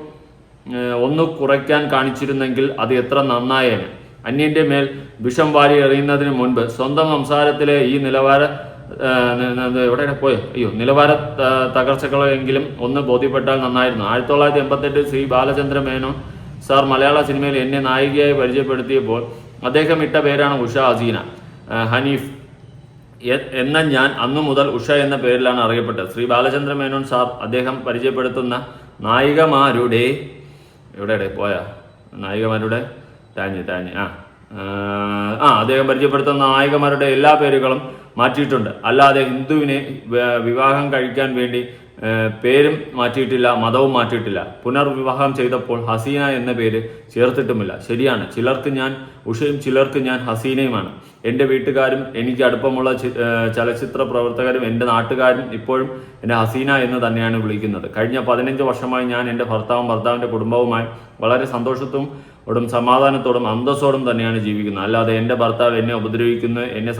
ഒന്ന് കുറയ്ക്കാൻ കാണിച്ചിരുന്നെങ്കിൽ അത് എത്ര നന്നായേനെ. അന്യന്റെ മേൽ വിഷം വാരി എറിയുന്നതിന് മുൻപ് സ്വന്തം സംസാരത്തിലെ ഈ നിലവാര തകർച്ചകളെങ്കിലും ഒന്ന് ബോധ്യപ്പെട്ടാൽ നന്നായിരുന്നു. 1988 ശ്രീ ബാലചന്ദ്ര മേനോൻ സാർ മലയാള സിനിമയിൽ എന്നെ നായികയായി പരിചയപ്പെടുത്തിയപ്പോൾ അദ്ദേഹം ഇട്ട പേരാണ് ഉഷ ഹസീന ഹനീഫ് എന്ന ഞാൻ അന്നു മുതൽ ഉഷ എന്ന പേരിലാണ് അറിയപ്പെട്ടത്. ശ്രീ ബാലചന്ദ്ര മേനോൻ സാർ അദ്ദേഹം പരിചയപ്പെടുത്തുന്ന നായികമാരുടെ നായികമാരുടെ അദ്ദേഹം പരിചയപ്പെടുത്തുന്ന നായികമാരുടെ എല്ലാ പേരുകളും മാറ്റിയിട്ടുണ്ട്. അല്ലാതെ ഹിന്ദുവിനെ വിവാഹം കഴിക്കാൻ വേണ്ടി പേരും മാറ്റിയിട്ടില്ല, മതവും മാറ്റിയിട്ടില്ല. പുനർവിവാഹം ചെയ്തപ്പോൾ ഹസീന എന്ന പേര് ചേർത്തിട്ടുമില്ല. ശരിയാണ്, ചിലർക്ക് ഞാൻ ഉഷയും ചിലർക്ക് ഞാൻ ഹസീനയുമാണ്. എൻ്റെ വീട്ടുകാരും എനിക്ക് അടുപ്പമുള്ള ചലച്ചിത്ര പ്രവർത്തകരും എൻ്റെ നാട്ടുകാരും ഇപ്പോഴും എന്നെ ഹസീന എന്ന് തന്നെയാണ് വിളിക്കുന്നത്. കഴിഞ്ഞ 15 വർഷമായി ഞാൻ എൻ്റെ ഭർത്താവിൻ്റെ കുടുംബവുമായി വളരെ സന്തോഷത്തോടും സമാധാനത്തോടും അന്തസ്സോടും തന്നെയാണ് ജീവിക്കുന്നത്. അല്ലാതെ എൻ്റെ ഭർത്താവ് എന്നെ ഉപദ്രവിക്കുന്നു, എന്നെ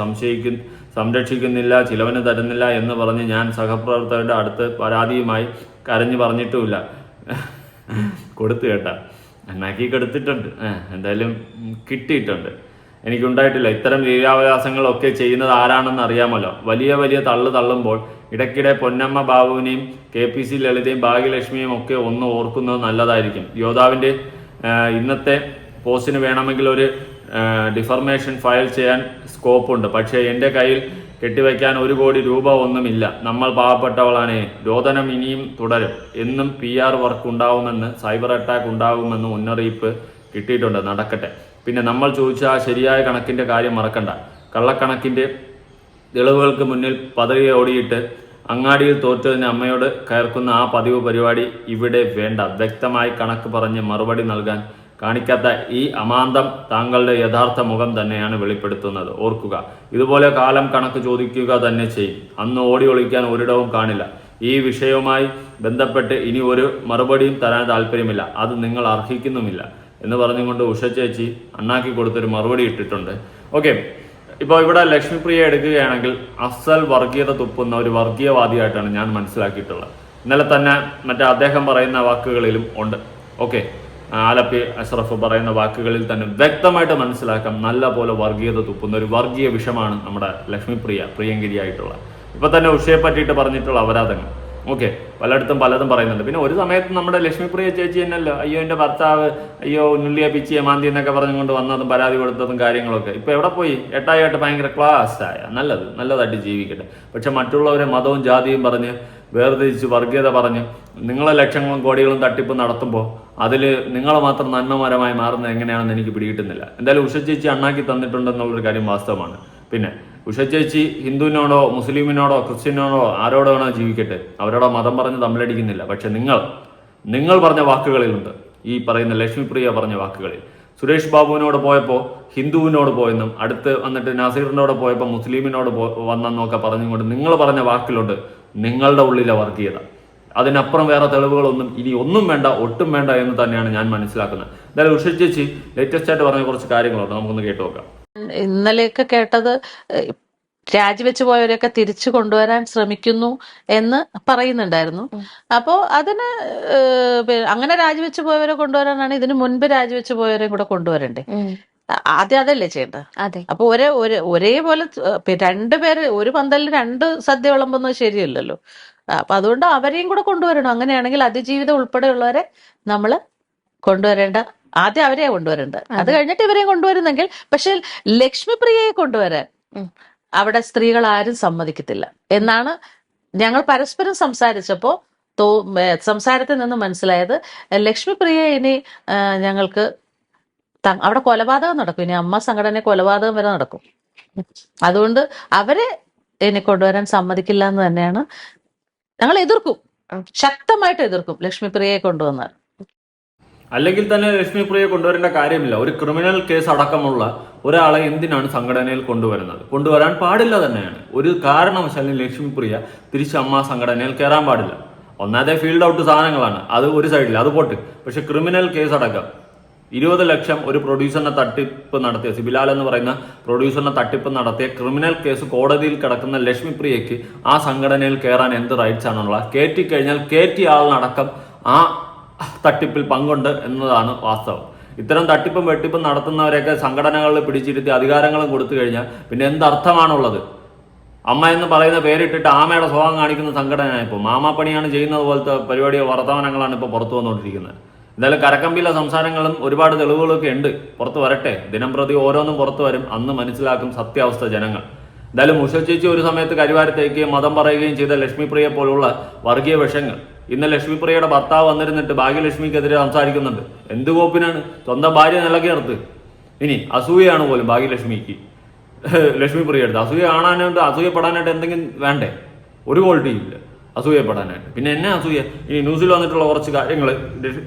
സംരക്ഷിക്കുന്നില്ല, ചിലവന് തരുന്നില്ല എന്ന് പറഞ്ഞ് ഞാൻ സഹപ്രവർത്തകരുടെ അടുത്ത് പരാതിയുമായി കരഞ്ഞു പറഞ്ഞിട്ടുമില്ല. കൊടുത്തു കേട്ടാ, എന്നാക്കി കൊടുത്തിട്ടുണ്ട്, എന്തായാലും കിട്ടിയിട്ടുണ്ട്. എനിക്കുണ്ടായിട്ടില്ല. ഇത്തരം ലീലാവകാശങ്ങളൊക്കെ ചെയ്യുന്നത് ആരാണെന്ന് അറിയാമല്ലോ. വലിയ തള്ളുമ്പോൾ ഇടയ്ക്കിടെ പൊന്നമ്മ ബാബുവിനെയും KPC ലളിതയും ഭാഗ്യലക്ഷ്മിയും ഒക്കെ ഒന്ന് ഓർക്കുന്നത് നല്ലതായിരിക്കും. യോദ്ധാവിൻ്റെ ഇന്നത്തെ പോസ്റ്റിന് വേണമെങ്കിൽ ഒരു ഡിഫർമേഷൻ ഫയൽ ചെയ്യാൻ സ്കോപ്പുണ്ട്. പക്ഷേ എൻ്റെ കയ്യിൽ കെട്ടിവയ്ക്കാൻ 1 കോടി രൂപ ഒന്നുമില്ല. നമ്മൾ പാവപ്പെട്ടവളാണേ. രോദനം ഇനിയും തുടരും. എന്നും PR വർക്ക് ഉണ്ടാവുമെന്ന്, സൈബർ അറ്റാക്ക് ഉണ്ടാകുമെന്ന് മുന്നറിയിപ്പ് കിട്ടിയിട്ടുണ്ട്. നടക്കട്ടെ. പിന്നെ നമ്മൾ ചോദിച്ച ആ ശരിയായ കണക്കിന്റെ കാര്യം മറക്കണ്ട. കള്ളക്കണക്കിന്റെ തെളിവുകൾക്ക് മുന്നിൽ പതറി ഓടിയിട്ട് അങ്ങാടിയിൽ തോറ്റതിന് അമ്മയോട് കയർക്കുന്ന ആ പതിവ് പരിപാടി ഇവിടെ വേണ്ട. വ്യക്തമായി കണക്ക് പറഞ്ഞ് മറുപടി നൽകാൻ കാണിക്കാത്ത ഈ അമാന്തം താങ്കളുടെ യഥാർത്ഥ മുഖം തന്നെയാണ് വെളിപ്പെടുത്തുന്നത്. ഓർക്കുക, ഇതുപോലെ കാലം കണക്ക് ചോദിക്കുക തന്നെ ചെയ്യും. അന്ന് ഓടി ഒളിക്കാൻ ഒരിടവും കാണില്ല. ഈ വിഷയവുമായി ബന്ധപ്പെട്ട് ഇനി ഒരു മറുപടിയും തരാൻ താല്പര്യമില്ല, അത് നിങ്ങൾ അർഹിക്കുന്നുമില്ല എന്ന് പറഞ്ഞുകൊണ്ട് ഉഷ ചേച്ചി അണ്ണാക്കി കൊടുത്തൊരു മറുപടി ഇട്ടിട്ടുണ്ട്. ഓക്കെ, ഇപ്പോൾ ഇവിടെ ലക്ഷ്മിപ്രിയ എടുക്കുകയാണെങ്കിൽ അസൽ വർഗീയത തുപ്പുന്ന ഒരു വർഗീയവാദിയായിട്ടാണ് ഞാൻ മനസ്സിലാക്കിയിട്ടുള്ളത്. ഇന്നലെ തന്നെ മറ്റേ അദ്ദേഹം പറയുന്ന വാക്കുകളിലും ഉണ്ട്. ഓക്കെ, ആലപ്പി അഷ്റഫ് പറയുന്ന വാക്കുകളിൽ തന്നെ വ്യക്തമായിട്ട് മനസ്സിലാക്കാം നല്ല പോലെ വർഗീയത തുപ്പുന്ന ഒരു വർഗീയ വിഷമാണ് നമ്മുടെ പ്രിയങ്കരിയായിട്ടുള്ള. ഇപ്പൊ തന്നെ ഉഷയെ പറ്റിയിട്ട് പറഞ്ഞിട്ടുള്ള അപരാധങ്ങൾ ഓക്കെ പലയിടത്തും പലതും പറയുന്നുണ്ട്. പിന്നെ ഒരു സമയത്ത് നമ്മുടെ ലക്ഷ്മിപ്രിയ ചേച്ചി തന്നെയല്ലോ അയ്യോ എൻ്റെ ഭർത്താവ് അയ്യോ നുള്ളിയ പിച്ചിയ മാന്തി എന്നൊക്കെ പറഞ്ഞുകൊണ്ട് വന്നതും പരാതി കൊടുത്തതും കാര്യങ്ങളൊക്കെ ഇപ്പൊ എവിടെ പോയി? എട്ടായിട്ട് ഭയങ്കര ക്ലാസ് ആയ നല്ലതായിട്ട് ജീവിക്കട്ടെ. പക്ഷെ മറ്റുള്ളവരെ മതവും ജാതിയും പറഞ്ഞ് വേർതിരിച്ച് വർഗീയത പറഞ്ഞ് നിങ്ങളെ ലക്ഷങ്ങളും കോടികളും തട്ടിപ്പ് നടത്തുമ്പോൾ അതിൽ നിങ്ങൾ മാത്രം നന്മമരമായി മാറുന്നത് എങ്ങനെയാണെന്ന് എനിക്ക് പിടികിട്ടുന്നില്ല. എന്തായാലും ഉഷ ചേച്ചി അണ്ണാക്കി തന്നിട്ടുണ്ടെന്നുള്ളൊരു കാര്യം വാസ്തവമാണ്. പിന്നെ ഉഷ ചേച്ചി ഹിന്ദുവിനോടോ മുസ്ലിമിനോടോ ക്രിസ്ത്യനോടോ ആരോടോ വേണോ ജീവിക്കട്ടെ, അവരോടോ മതം പറഞ്ഞ് തമ്മിലടിക്കുന്നില്ല. പക്ഷെ നിങ്ങൾ പറഞ്ഞ വാക്കുകളിലുണ്ട്, ഈ പറയുന്ന ലക്ഷ്മിപ്രിയ പറഞ്ഞ വാക്കുകളിൽ സുരേഷ് ബാബുവിനോട് പോയപ്പോൾ ഹിന്ദുവിനോട് പോയെന്നും അടുത്ത് വന്നിട്ട് നസീറിനോട് പോയപ്പോൾ മുസ്ലിമിനോട് വന്നെന്നൊക്കെ പറഞ്ഞുകൊണ്ട് നിങ്ങൾ പറഞ്ഞ വാക്കിലുണ്ട് നിങ്ങളുടെ ഉള്ളിലെ വർഗീയത. അതിനപ്പുറം വേറെ തെളിവുകളൊന്നും ഇനി ഒന്നും വേണ്ട, ഒട്ടും വേണ്ട എന്ന് തന്നെയാണ് ഞാൻ മനസ്സിലാക്കുന്നത്. എന്തായാലും ഉഷ ചേച്ചി ലേറ്റസ്റ്റ് ആയിട്ട് പറഞ്ഞ കുറച്ച് കാര്യങ്ങളുണ്ട്, നമുക്കൊന്ന് കേട്ടു നോക്കാം. ഇന്നലെയൊക്കെ കേട്ടത് രാജിവെച്ച് പോയവരെയൊക്കെ തിരിച്ചു കൊണ്ടുവരാൻ ശ്രമിക്കുന്നു എന്ന് പറയുന്നുണ്ടായിരുന്നു. അപ്പോ അതിന് അങ്ങനെ രാജിവെച്ച് പോയവരെ കൊണ്ടുവരാനാണ് ഇതിന് മുൻപ് രാജിവെച്ച് പോയവരെയും കൂടെ കൊണ്ടുവരണ്ടേ? ആദ്യം അതല്ലേ ചെയ്യേണ്ടത്? അപ്പൊ ഒരേപോലെ രണ്ടുപേര് ഒരു പന്തലിൽ രണ്ട് സദ്യ വിളമ്പുന്നത് ശരിയല്ലല്ലോ. അപ്പൊ അതുകൊണ്ട് അവരെയും കൂടെ കൊണ്ടുവരണം. അങ്ങനെയാണെങ്കിൽ അതിജീവിതം ഉൾപ്പെടെയുള്ളവരെ നമ്മള് കൊണ്ടുവരേണ്ട, ആദ്യം അവരെയാ കൊണ്ടുവരേണ്ടത്. അത് കഴിഞ്ഞിട്ട് ഇവരെയും കൊണ്ടുവരുന്നെങ്കിൽ. പക്ഷെ ലക്ഷ്മിപ്രിയയെ കൊണ്ടുവരാൻ അവിടെ സ്ത്രീകൾ ആരും സമ്മതിക്കത്തില്ല എന്നാണ് ഞങ്ങൾ പരസ്പരം സംസാരിച്ചപ്പോ സംസാരത്തിൽ നിന്ന് മനസ്സിലായത്. ലക്ഷ്മിപ്രിയ ഇനി ഞങ്ങൾക്ക് അവിടെ കൊലപാതകം നടക്കും, ഇനി അമ്മ സംഘടന കൊലപാതകം വരെ നടക്കും. അതുകൊണ്ട് അവരെ ഇനി കൊണ്ടുവരാൻ സമ്മതിക്കില്ല എന്ന് തന്നെയാണ് ഞങ്ങൾ എതിർക്കും, ശക്തമായിട്ട് എതിർക്കും ലക്ഷ്മിപ്രിയയെ കൊണ്ടുവന്നാൽ. അല്ലെങ്കിൽ തന്നെ ലക്ഷ്മിപ്രിയയെ കൊണ്ടുവരേണ്ട കാര്യമില്ല. ഒരു ക്രിമിനൽ കേസ് അടക്കമുള്ള ഒരാളെ എന്തിനാണ് സംഘടനയിൽ കൊണ്ടുവരാൻ പാടില്ല തന്നെയാണ്. ഒരു കാരണവശാലും ലക്ഷ്മിപ്രിയ തിരിച്ചമ്മ സംഘടനയിൽ കയറാൻ പാടില്ല. ഒന്നാമത്തെ ഫീൽഡ് ഔട്ട് സാധനങ്ങളാണ്, അത് ഒരു സൈഡിൽ അത് പോട്ട്. പക്ഷെ ക്രിമിനൽ കേസ് അടക്കം 20 ലക്ഷം ഒരു പ്രൊഡ്യൂസറിനെ തട്ടിപ്പ് നടത്തിയ സിബിലാൽ എന്ന് പറയുന്ന പ്രൊഡ്യൂസറിനെ തട്ടിപ്പ് നടത്തിയ ക്രിമിനൽ കേസ് കോടതിയിൽ കിടക്കുന്ന ലക്ഷ്മിപ്രിയയ്ക്ക് ആ സംഘടനയിൽ കയറാൻ എന്ത് റൈറ്റ്സ് ആണുള്ള? കയറ്റിക്കഴിഞ്ഞാൽ കയറ്റിയ ആളിനടക്കം ആ തട്ടിപ്പിൽ പങ്കുണ്ട് എന്നതാണ് വാസ്തവം. ഇത്തരം തട്ടിപ്പും വെട്ടിപ്പും നടത്തുന്നവരെയൊക്കെ സംഘടനകളിൽ പിടിച്ചിരുത്തി അധികാരങ്ങളും കൊടുത്തു കഴിഞ്ഞാൽ പിന്നെ എന്തർത്ഥമാണുള്ളത്? അമ്മ എന്ന് പറയുന്ന പേരിട്ടിട്ട് ആമയുടെ സ്വഭാവം കാണിക്കുന്ന സംഘടന ഇപ്പോൾ മാമാപ്പണിയാണ് ചെയ്യുന്നത് പോലത്തെ പരിപാടിയോ വർത്തമാനങ്ങളാണ് ഇപ്പോൾ പുറത്തു വന്നുകൊണ്ടിരിക്കുന്നത്. എന്തായാലും കരക്കമ്പിയിലെ സംസാരങ്ങളും ഒരുപാട് തെളിവുകളൊക്കെ ഉണ്ട്, പുറത്തു വരട്ടെ. ദിനം പ്രതി ഓരോന്നും പുറത്തു വരും, അന്ന് മനസ്സിലാക്കും സത്യാവസ്ഥ ജനങ്ങൾ. എന്തായാലും ഉഷ ചേച്ചി ഒരു സമയത്ത് കരിവാരത്തേക്കുകയും മതം പറയുകയും ചെയ്ത ലക്ഷ്മിപ്രിയ പോലുള്ള വർഗീയ വിഷയങ്ങൾ ഇന്ന് ലക്ഷ്മിപ്രിയയുടെ ഭർത്താവ് വന്നിരുന്നിട്ട് ഭാഗ്യലക്ഷ്മിക്കെതിരെ സംസാരിക്കുന്നുണ്ട്. എന്ത് കോപ്പിനാണ്? സ്വന്തം ഭാര്യ നിലകേർത്ത്. ഇനി അസൂയയാണ് പോലും ഭാഗ്യലക്ഷ്മിക്ക് ലക്ഷ്മിപ്രിയ എടുത്ത്. അസൂയ കാണാനായിട്ട് അസൂയപ്പെടാനായിട്ട് എന്തെങ്കിലും വേണ്ടേ? ഒരു ക്വാളിറ്റിയും ഇല്ല അസൂയപ്പെടാനായിട്ട്. പിന്നെ എന്നെ അസൂയ? ഇനി ന്യൂസിൽ വന്നിട്ടുള്ള കുറച്ച് കാര്യങ്ങൾ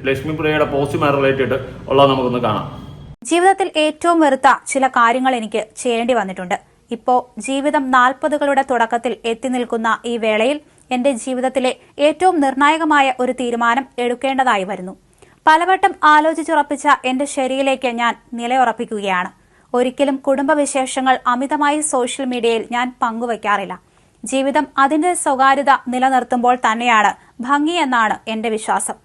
ലക്ഷ്മിപ്രിയയുടെ പോസ്റ്റുമായി റിലേറ്റഡ് ഉള്ളത് നമുക്കൊന്ന് കാണാം. ജീവിതത്തിൽ ഏറ്റവും വെറുത്ത ചില കാര്യങ്ങൾ എനിക്ക് ചെയ്യേണ്ടി വന്നിട്ടുണ്ട്. ഇപ്പോ ജീവിതം 40കളുടെ തുടക്കത്തിൽ എത്തി നിൽക്കുന്ന ഈ വേളയിൽ എന്റെ ജീവിതത്തിലെ ഏറ്റവും നിർണായകമായ ഒരു തീരുമാനം എടുക്കേണ്ടതായി വരുന്നു. പലവട്ടം ആലോചിച്ചുറപ്പിച്ച എന്റെ ശരിയിലേക്ക് ഞാൻ നിലയുറപ്പിക്കുകയാണ്. ഒരിക്കലും കുടുംബവിശേഷങ്ങൾ അമിതമായി സോഷ്യൽ മീഡിയയിൽ ഞാൻ പങ്കുവയ്ക്കാറില്ല. ജീവിതം അതിന്റെ സ്വകാര്യത നിലനിർത്തുമ്പോൾ തന്നെയാണ് ഭംഗി എന്നാണ് എന്റെ വിശ്വാസം.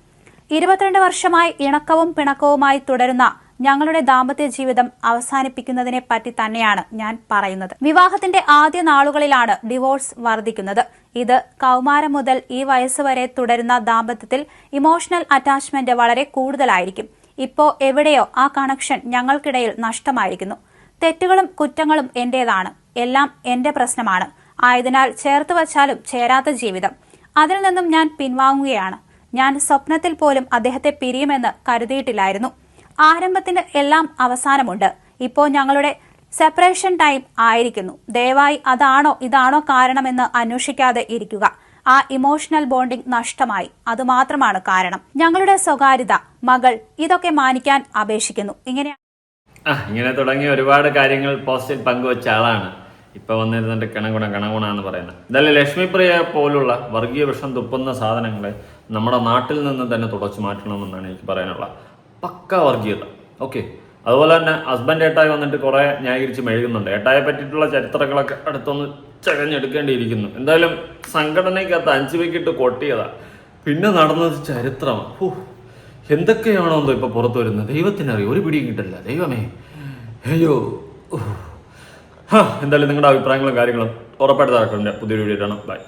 22 വർഷമായി ഇണക്കവും പിണക്കവുമായി തുടരുന്ന ഞങ്ങളുടെ ദാമ്പത്യ ജീവിതം അവസാനിപ്പിക്കുന്നതിനെ പറ്റി തന്നെയാണ് ഞാൻ പറയുന്നത്. വിവാഹത്തിന്റെ ആദ്യ നാളുകളിലാണ് ഡിവോഴ്സ് വർദ്ധിക്കുന്നത്. ഇത് കൗമാരം മുതൽ ഈ വയസ്സുവരെ തുടരുന്ന ദാമ്പത്യത്തിൽ ഇമോഷണൽ അറ്റാച്ച്മെന്റ് വളരെ കൂടുതലായിരിക്കും. ഇപ്പോ എവിടെയോ ആ കണക്ഷൻ ഞങ്ങൾക്കിടയിൽ നഷ്ടമായിരിക്കുന്നു. തെറ്റുകളും കുറ്റങ്ങളും എന്റേതാണ്, എല്ലാം എന്റെ പ്രശ്നമാണ്. ആയതിനാൽ ചേർത്ത് വച്ചാലും ചേരാത്ത ജീവിതം, അതിൽ നിന്നും ഞാൻ പിൻവാങ്ങുകയാണ്. ഞാൻ സ്വപ്നത്തിൽ പോലും അദ്ദേഹത്തെ പിരിയുമെന്ന് കരുതിയിട്ടില്ലായിരുന്നു. ആരംഭത്തിന് എല്ലാം അവസാനമുണ്ട്. ഇപ്പോൾ ഞങ്ങളുടെ സെപ്പറേഷൻ ടൈം ആയിരിക്കുന്നു. ദയവായി അതാണോ ഇതാണോ കാരണമെന്ന് അന്വേഷിക്കാതെ ഇരിക്കുക. ആ ഇമോഷണൽ ബോണ്ടിംഗ് നഷ്ടമായി, അതുമാത്രമാണ് കാരണം. ഞങ്ങളുടെ സ്വകാര്യത, മകൾ, ഇതൊക്കെ മാനിക്കാൻ അപേക്ഷിക്കുന്നു. ഇങ്ങനെ തുടങ്ങിയ ഒരുപാട് കാര്യങ്ങൾ പോസ്റ്റിൽ പങ്കുവച്ച ആളാണ് ഇപ്പൊ വന്നിരുന്നിട്ട് കണഗുണ എന്ന് പറയുന്നത്. എന്തായാലും ലക്ഷ്മിപ്രിയ പോലുള്ള വർഗീയ വിഷം തുപ്പുന്ന സാധനങ്ങളെ നമ്മുടെ നാട്ടിൽ നിന്ന് തന്നെ തുടച്ചു മാറ്റണമെന്നാണ് എനിക്ക് പറയാനുള്ള പക്ക വർഗീയത. ഓക്കെ, അതുപോലെ തന്നെ ഹസ്ബൻഡ് ഏട്ടായി വന്നിട്ട് കുറെ ന്യായീകരിച്ച് മെഴുകുന്നുണ്ട്. ഏട്ടായെ പറ്റിയിട്ടുള്ള ചരിത്രങ്ങളൊക്കെ അടുത്തൊന്ന് ചകഞ്ഞെടുക്കേണ്ടിയിരിക്കുന്നു. എന്തായാലും സംഘടനയ്ക്കകത്ത് 5 വിക്കറ്റ് കൊട്ടിയതാ, പിന്നെ നടന്നത് ചരിത്രമാണ്. എന്തൊക്കെയാണോ എന്തോ ഇപ്പൊ പുറത്തു വരുന്നത്, ദൈവത്തിനറിയാം, ഒരു പിടിയും കിട്ടില്ല. ദൈവമേ, അയ്യോ. എന്തായാലും നിങ്ങളുടെ അഭിപ്രായങ്ങളും കാര്യങ്ങളും ഉറപ്പായിട്ട് താഴെ പുതിയൊരു വീഡിയോ കാണാം. ബൈ.